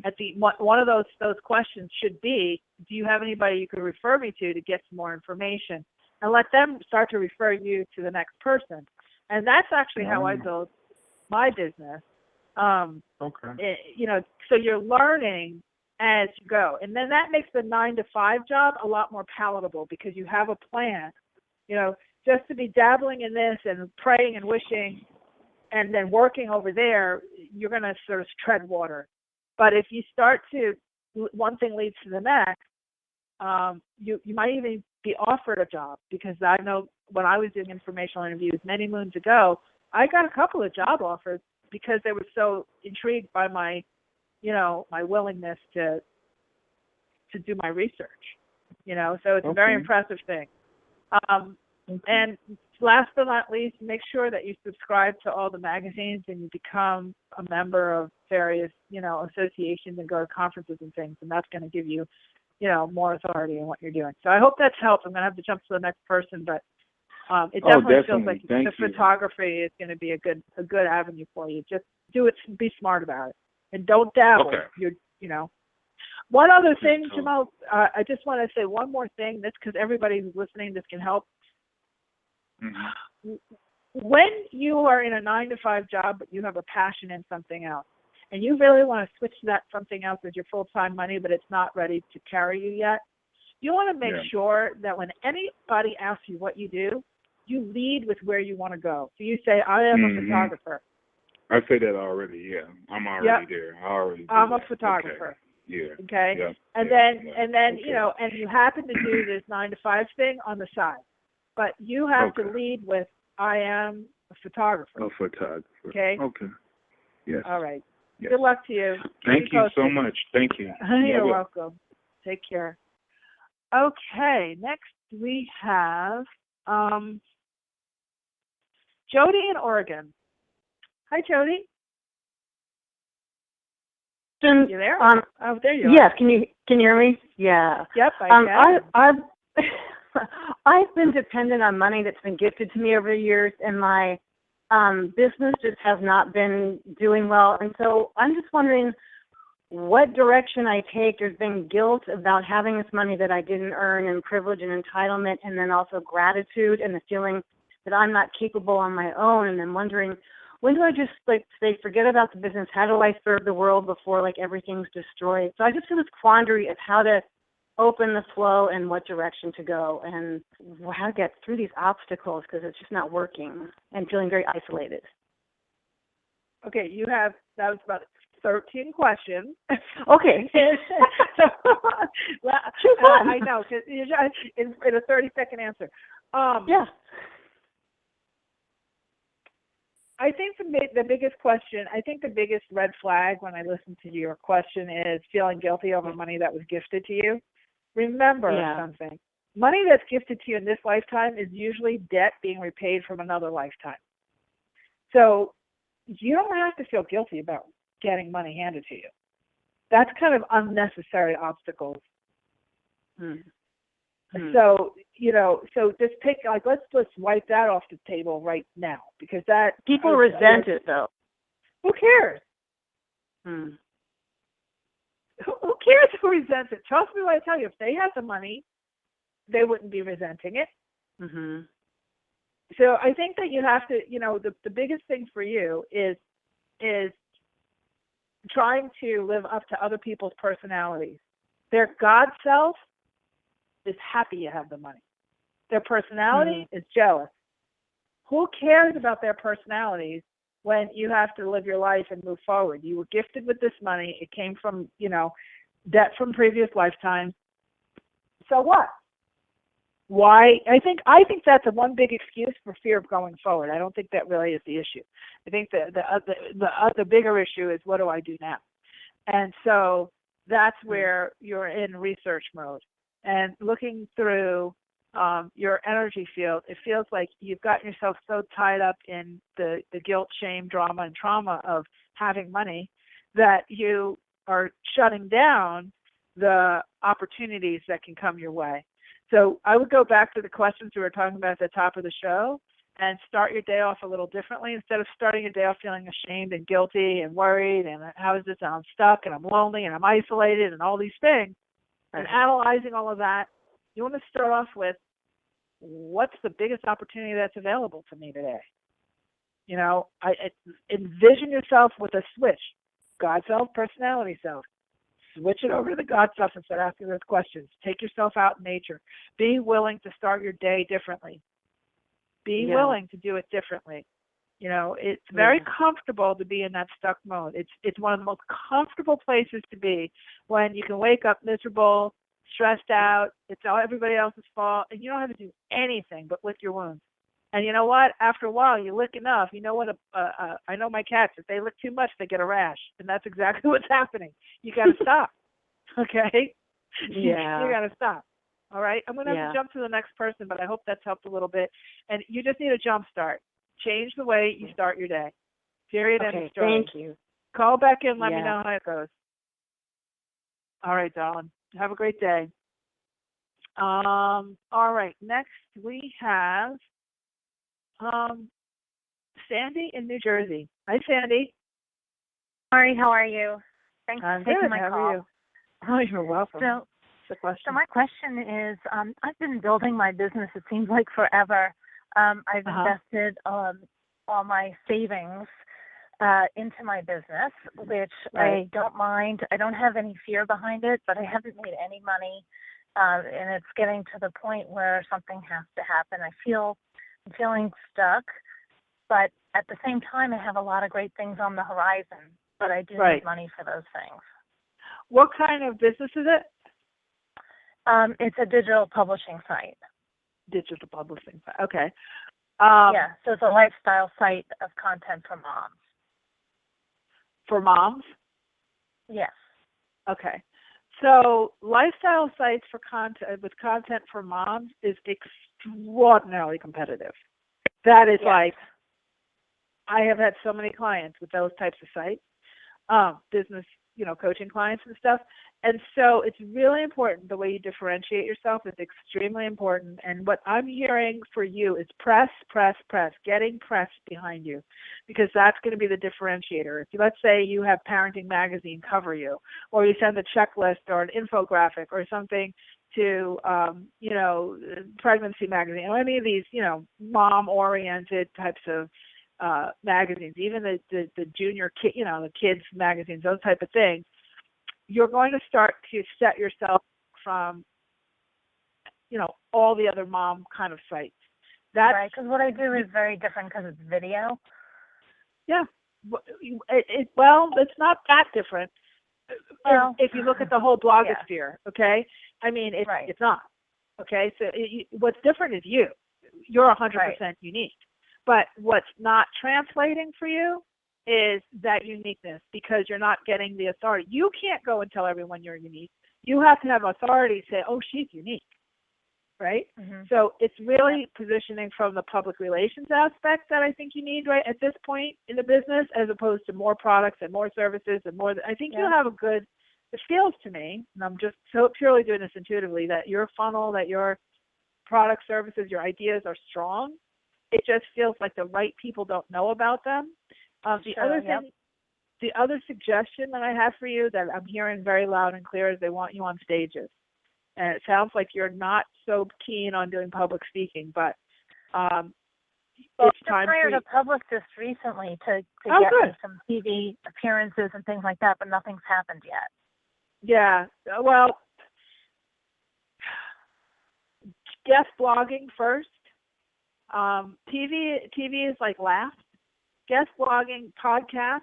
at the one of those questions should be, do you have anybody you could refer me to get some more information? And let them start to refer you to the next person. And that's actually how I build my business. So you're learning as you go. And then that makes the 9 to 5 job a lot more palatable because you have a plan. Just to be dabbling in this and praying and wishing and then working over there, you're going to sort of tread water. But if you start to, one thing leads to the next, you might even be offered a job, because I know when I was doing informational interviews many moons ago, I got a couple of job offers because they were so intrigued by my, my willingness to do my research, so it's a very impressive thing. And last but not least, make sure that you subscribe to all the magazines and you become a member of various, associations and go to conferences and things. And that's going to give you, more authority in what you're doing. So I hope that's helped. I'm going to have to jump to the next person, but it definitely feels like the photography is going to be a good avenue for you. Just do it, be smart about it, and don't dabble. One other thing, Jamal, I just want to say one more thing. That's because everybody who's listening, this can help. When you are in a 9 to 5 job, but you have a passion in something else, and you really want to switch to that something else as your full-time money, but it's not ready to carry you yet, you want to make sure that when anybody asks you what you do, you lead with where you want to go. So you say, I am a photographer. I say that already, I'm already there. I'm a photographer. Okay. Okay. Yeah. And then and you happen to do this 9 to 5 thing on the side. But you have to lead with, I am a photographer. A photographer. Okay? Okay. Yes. All right. Yes. Good luck to you. Thank you so much. Thank you. You're welcome. Take care. Okay. Next we have Jody in Oregon. Hi, Jody. You there? Oh, there you are. Yes. Can you hear me? Yeah. Yep, I can. I've been dependent on money that's been gifted to me over the years, and my business just has not been doing well. And so I'm just wondering what direction I take. There's been guilt about having this money that I didn't earn, and privilege and entitlement, and then also gratitude and the feeling that I'm not capable on my own. And I'm wondering, when do I just say, forget about the business? How do I serve the world before everything's destroyed? So I just feel this quandary of how to open the flow and what direction to go and how to get through these obstacles, because it's just not working and feeling very isolated. Okay, that was about 13 questions. Okay. I know, because in a 30-second answer. Yeah. I think the biggest question, the biggest red flag when I listen to your question is feeling guilty over money that was gifted to you. Remember something. Money that's gifted to you in this lifetime is usually debt being repaid from another lifetime. So you don't have to feel guilty about getting money handed to you. That's kind of unnecessary obstacles. So, so just pick, let's just wipe that off the table right now, because that... People resent it, though. Who cares? Who cares who resents it? Trust me when I tell you, if they had the money, they wouldn't be resenting it. So I think that you have to, the biggest thing for you is trying to live up to other people's personalities. Their God self is happy you have the money. Their personality is jealous. Who cares about their personalities when you have to live your life and move forward? You were gifted with this money. It came from, debt from previous lifetimes. So what? Why? I think that's the one big excuse for fear of going forward. I don't think that really is the issue. I think the bigger issue is, what do I do now? And so that's where you're in research mode and looking through your energy field. It feels like you've gotten yourself so tied up in the guilt, shame, drama, and trauma of having money that you are shutting down the opportunities that can come your way. So I would go back to the questions we were talking about at the top of the show and start your day off a little differently. Instead of starting your day off feeling ashamed and guilty and worried and how is this, and I'm stuck and I'm lonely and I'm isolated and all these things, and analyzing all of that, you want to start off with, what's the biggest opportunity that's available to me today? I envision yourself with a switch, God self, personality self. Switch it over to the God self and start asking those questions. Take yourself out in nature. Be willing to start your day differently. Be willing to do it differently. It's very comfortable to be in that stuck mode. It's one of the most comfortable places to be when you can wake up miserable, stressed out. It's all everybody else's fault, and you don't have to do anything but lick your wounds. And you know what? After a while, you lick enough. You know what? I know my cats. If they lick too much, they get a rash, and that's exactly what's happening. You got to stop. Okay? Yeah. You got to stop. All right? I'm going to have to jump to the next person, but I hope that's helped a little bit. And you just need a jump start. Change the way you start your day. Period. End of story. Thank you. Call back in. Let me know how it goes. All right, darling. Have a great day. All right. Next, we have Sandy in New Jersey. Hi, Sandy. Mari, how are you? Thanks I'm for taking good. my How call. are you? Oh, you're welcome. So my question is, I've been building my business, it seems like forever. I've invested all my savings into my business, which I don't mind. I don't have any fear behind it, but I haven't made any money, and it's getting to the point where something has to happen. I'm feeling stuck, but at the same time, I have a lot of great things on the horizon, but I do need money for those things. What kind of business is it? It's a digital publishing site. Digital publishing site. Okay. So it's a lifestyle site of content for moms. For moms? Yes. Okay. So lifestyle sites for content with content for moms is extraordinarily competitive. That is like, I have had so many clients with those types of sites. business, coaching clients and stuff. And so it's really important. The way you differentiate yourself is extremely important. And what I'm hearing for you is press, getting press behind you, because that's going to be the differentiator. If you, let's say you have Parenting Magazine cover you, or you send a checklist or an infographic or something to, Pregnancy Magazine, or any of these, mom-oriented types of magazines, even the junior kid, the kids magazines, those type of things, you're going to start to set yourself from, all the other mom kind of sites. That's right, because what I do is very different because it's video. Yeah. Well, it's not that different. Well, if you look at the whole blogosphere, okay? I mean, it's not. Okay? So what's different is you. You're 100% unique. But what's not translating for you is that uniqueness, because you're not getting the authority. You can't go and tell everyone you're unique. You have to have authority to say, oh, she's unique, right? Mm-hmm. So it's really positioning from the public relations aspect that I think you need right at this point in the business, as opposed to more products and more services and more. I think you have it feels to me, and I'm just so purely doing this intuitively, that your funnel, that your product, services, your ideas are strong. It just feels like the right people don't know about them. The other suggestion that I have for you that I'm hearing very loud and clear is they want you on stages. And it sounds like you're not so keen on doing public speaking, but it's time hired a publicist recently to get me some TV appearances and things like that, but nothing's happened yet. Yeah, well, guest blogging first. TV is like last. Guest blogging, podcasts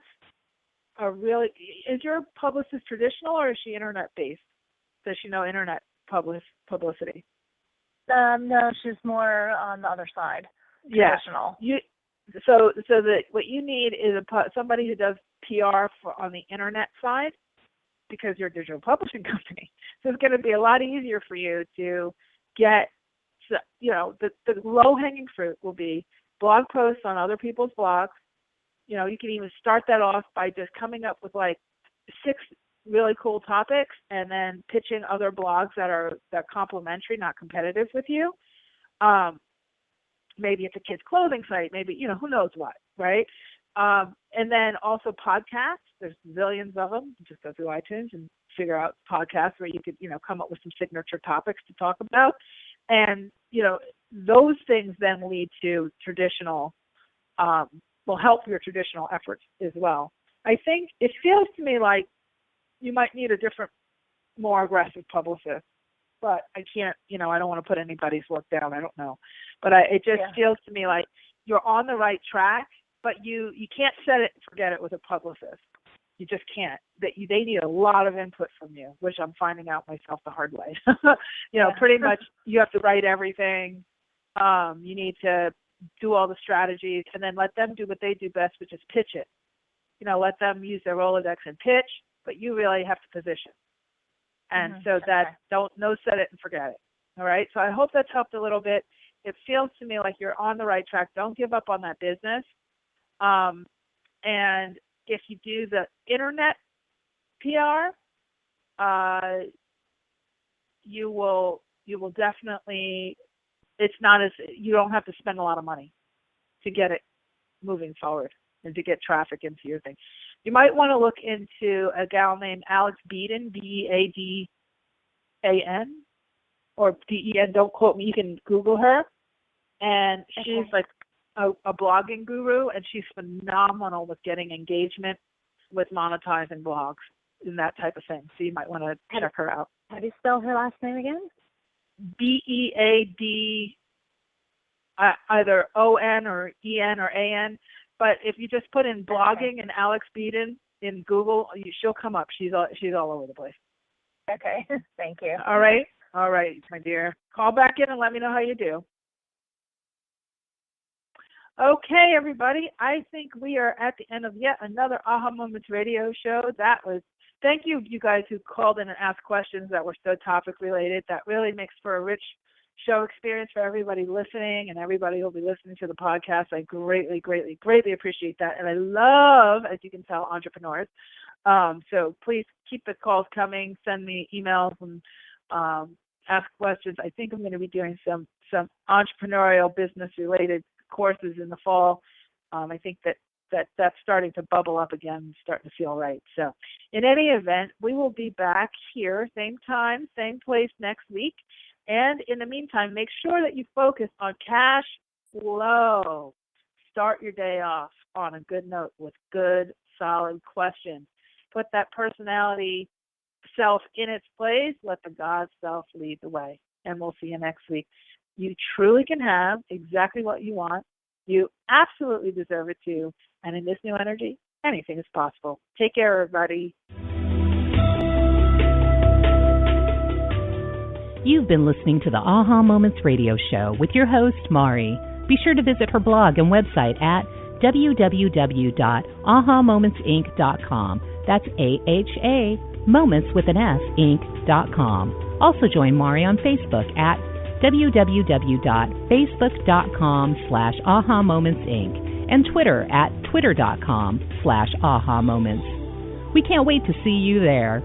are really. Is your publicist traditional, or is she internet based? Does she know internet publicity? No, she's more on the other side. Traditional. So what you need is somebody who does PR on the internet side, because you're a digital publishing company. So it's going to be a lot easier for you to get. The low-hanging fruit will be blog posts on other people's blogs. You can even start that off by just coming up with like 6 really cool topics, and then pitching other blogs that are complementary, not competitive with you. Maybe it's a kids' clothing site. Maybe, who knows what, right? And then also podcasts. There's zillions of them. You just go through iTunes and figure out podcasts where you could, come up with some signature topics to talk about. And, those things then lead to traditional, will help your traditional efforts as well. I think it feels to me like you might need a different, more aggressive publicist, but I can't, I don't want to put anybody's work down. I don't know. But it just feels to me like you're on the right track, but you can't set it and forget it with a publicist. You just can't. They need a lot of input from you, which I'm finding out myself the hard way. Pretty much you have to write everything. You need to do all the strategies, and then let them do what they do best, which is pitch it. Let them use their Rolodex and pitch, but you really have to position. And no set it and forget it. All right. So I hope that's helped a little bit. It feels to me like you're on the right track. Don't give up on that business. And if you do the internet PR, you will definitely. It's not you don't have to spend a lot of money to get it moving forward and to get traffic into your thing. You might want to look into a gal named Alex Beaton, Beadan, or Den. Don't quote me. You can Google her. And she's like a blogging guru, and she's phenomenal with getting engagement with monetizing blogs and that type of thing. So you might want to check her out. How do you spell her last name again? Bead, either O-N or E-N or A-N. But if you just put in blogging and Alex Beaton in Google, she'll come up. She's all over the place. Okay. Thank you. All right, my dear. Call back in and let me know how you do. Okay, everybody. I think we are at the end of yet another Aha Moments radio show. Thank you guys who called in and asked questions that were so topic related. That really makes for a rich show experience for everybody listening, and everybody who will be listening to the podcast. I greatly, greatly, greatly appreciate that. And I love, as you can tell, entrepreneurs. So please keep the calls coming. Send me emails and ask questions. I think I'm going to be doing some entrepreneurial business-related courses in the fall. I think that's starting to bubble up again, starting to feel right. So in any event, we will be back here, same time, same place next week. And in the meantime, make sure that you focus on cash flow. Start your day off on a good note with good, solid questions. Put that personality self in its place. Let the God self lead the way. And we'll see you next week. You truly can have exactly what you want. You absolutely deserve it too. And in this new energy, anything is possible. Take care, everybody. You've been listening to the Aha Moments radio show with your host, Mari. Be sure to visit her blog and website at www.ahamomentsinc.com. That's AHA, moments with an S, inc.com. Also join Mari on Facebook at www.facebook.com/ahamomentsinc and Twitter at twitter.com/ahamoments. We can't wait to see you there.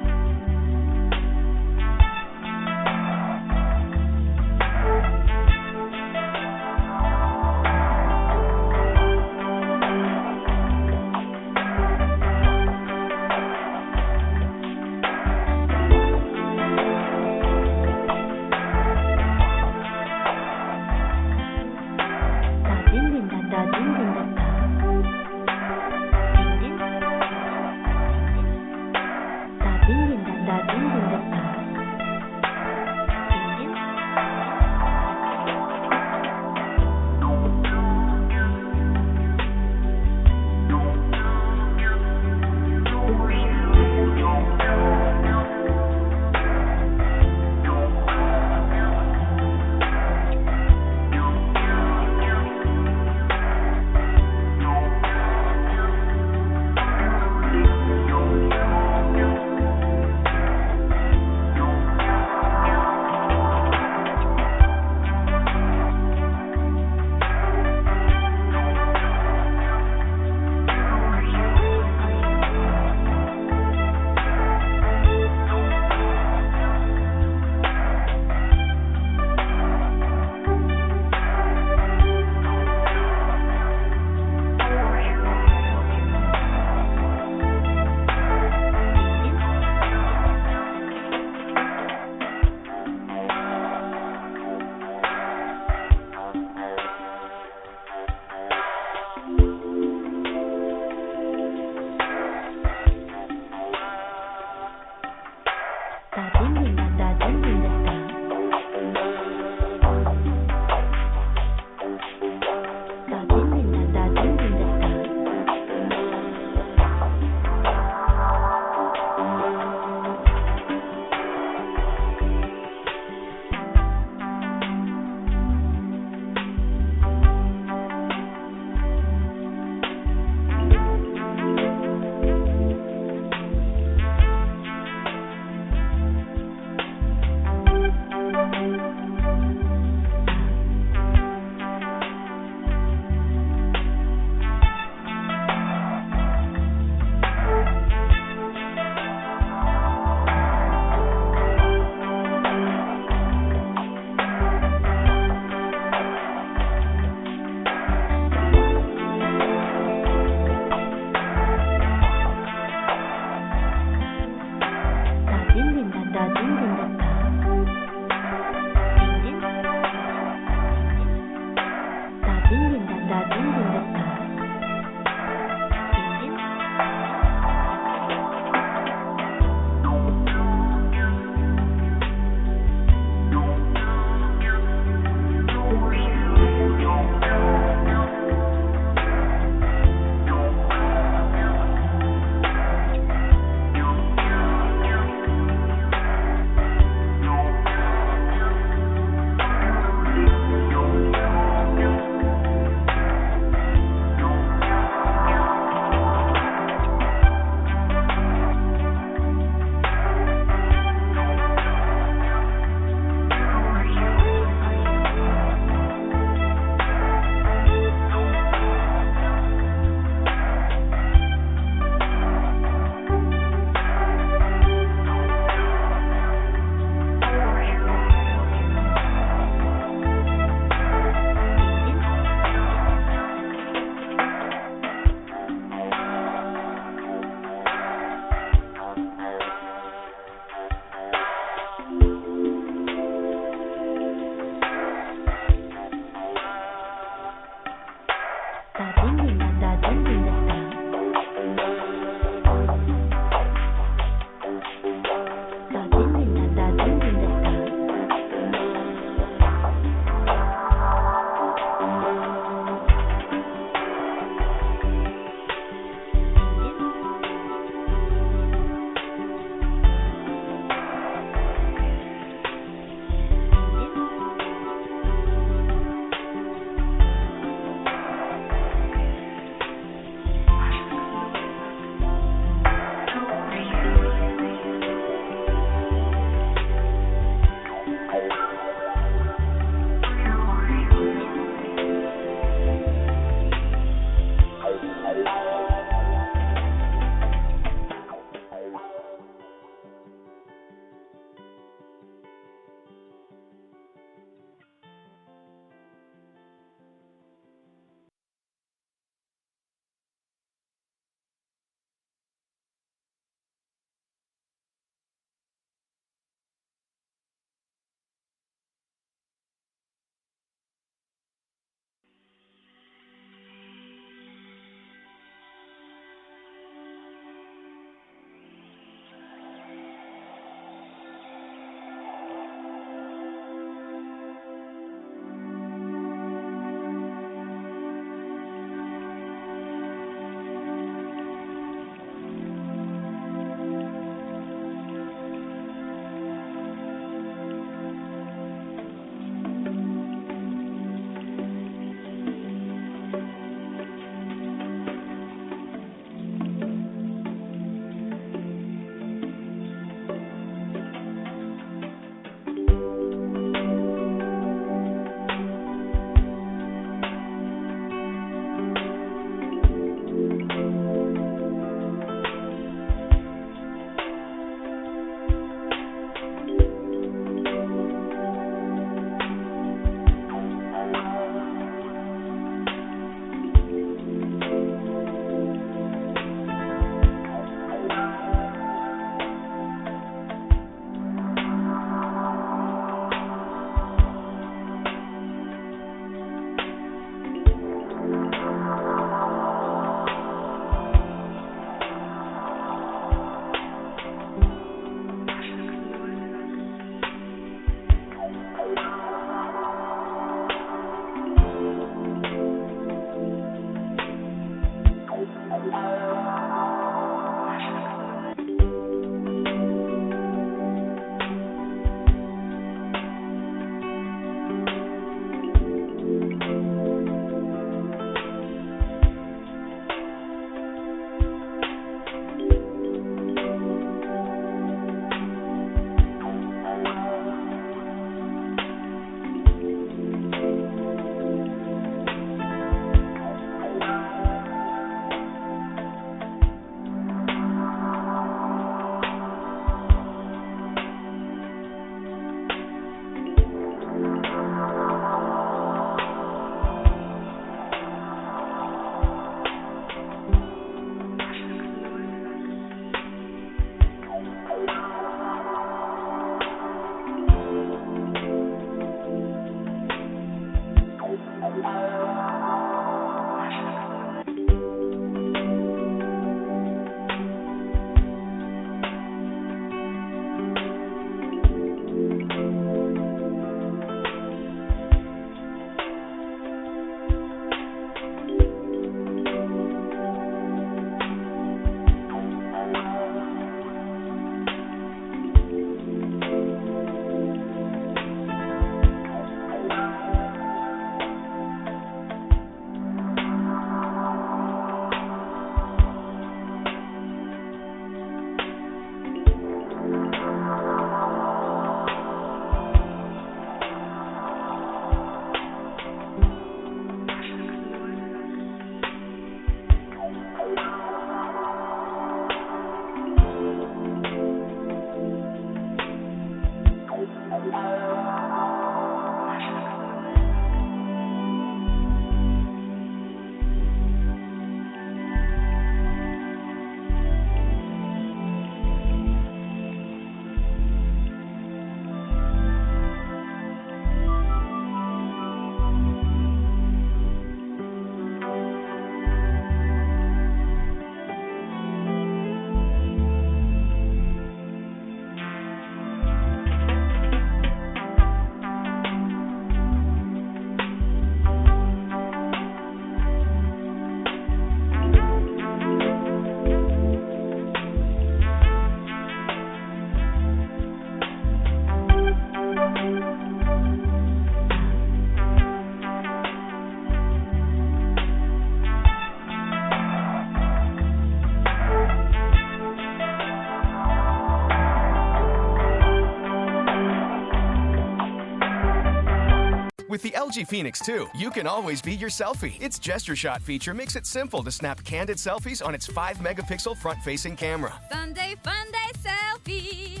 With the LG Phoenix 2, you can always be your selfie. Its Gesture Shot feature makes it simple to snap candid selfies on its 5-megapixel front-facing camera. Fun day, selfie.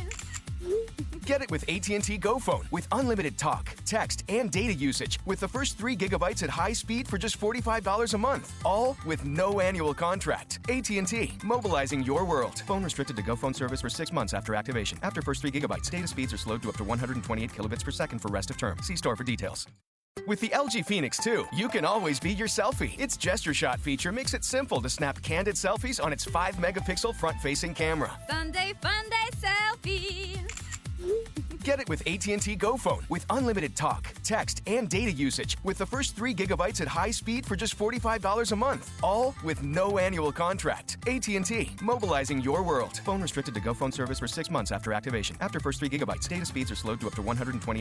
Get it with AT&T GoPhone with unlimited talk, text, and data usage with the first 3 gigabytes at high speed for just $45 a month. All with no annual contract. AT&T, mobilizing your world. Phone restricted to GoPhone service for 6 months after activation. After first 3 gigabytes, data speeds are slowed to up to 128 kilobits per second for rest of term. See store for details. With the LG Phoenix 2, you can always be your selfie. Its Gesture Shot feature makes it simple to snap candid selfies on its 5-megapixel front-facing camera. Fun day, selfie. Get it with AT&T GoPhone with unlimited talk, text, and data usage with the first 3 gigabytes at high speed for just $45 a month. All with no annual contract. AT&T, mobilizing your world. Phone restricted to GoPhone service for 6 months after activation. After first 3 gigabytes, data speeds are slowed to up to 128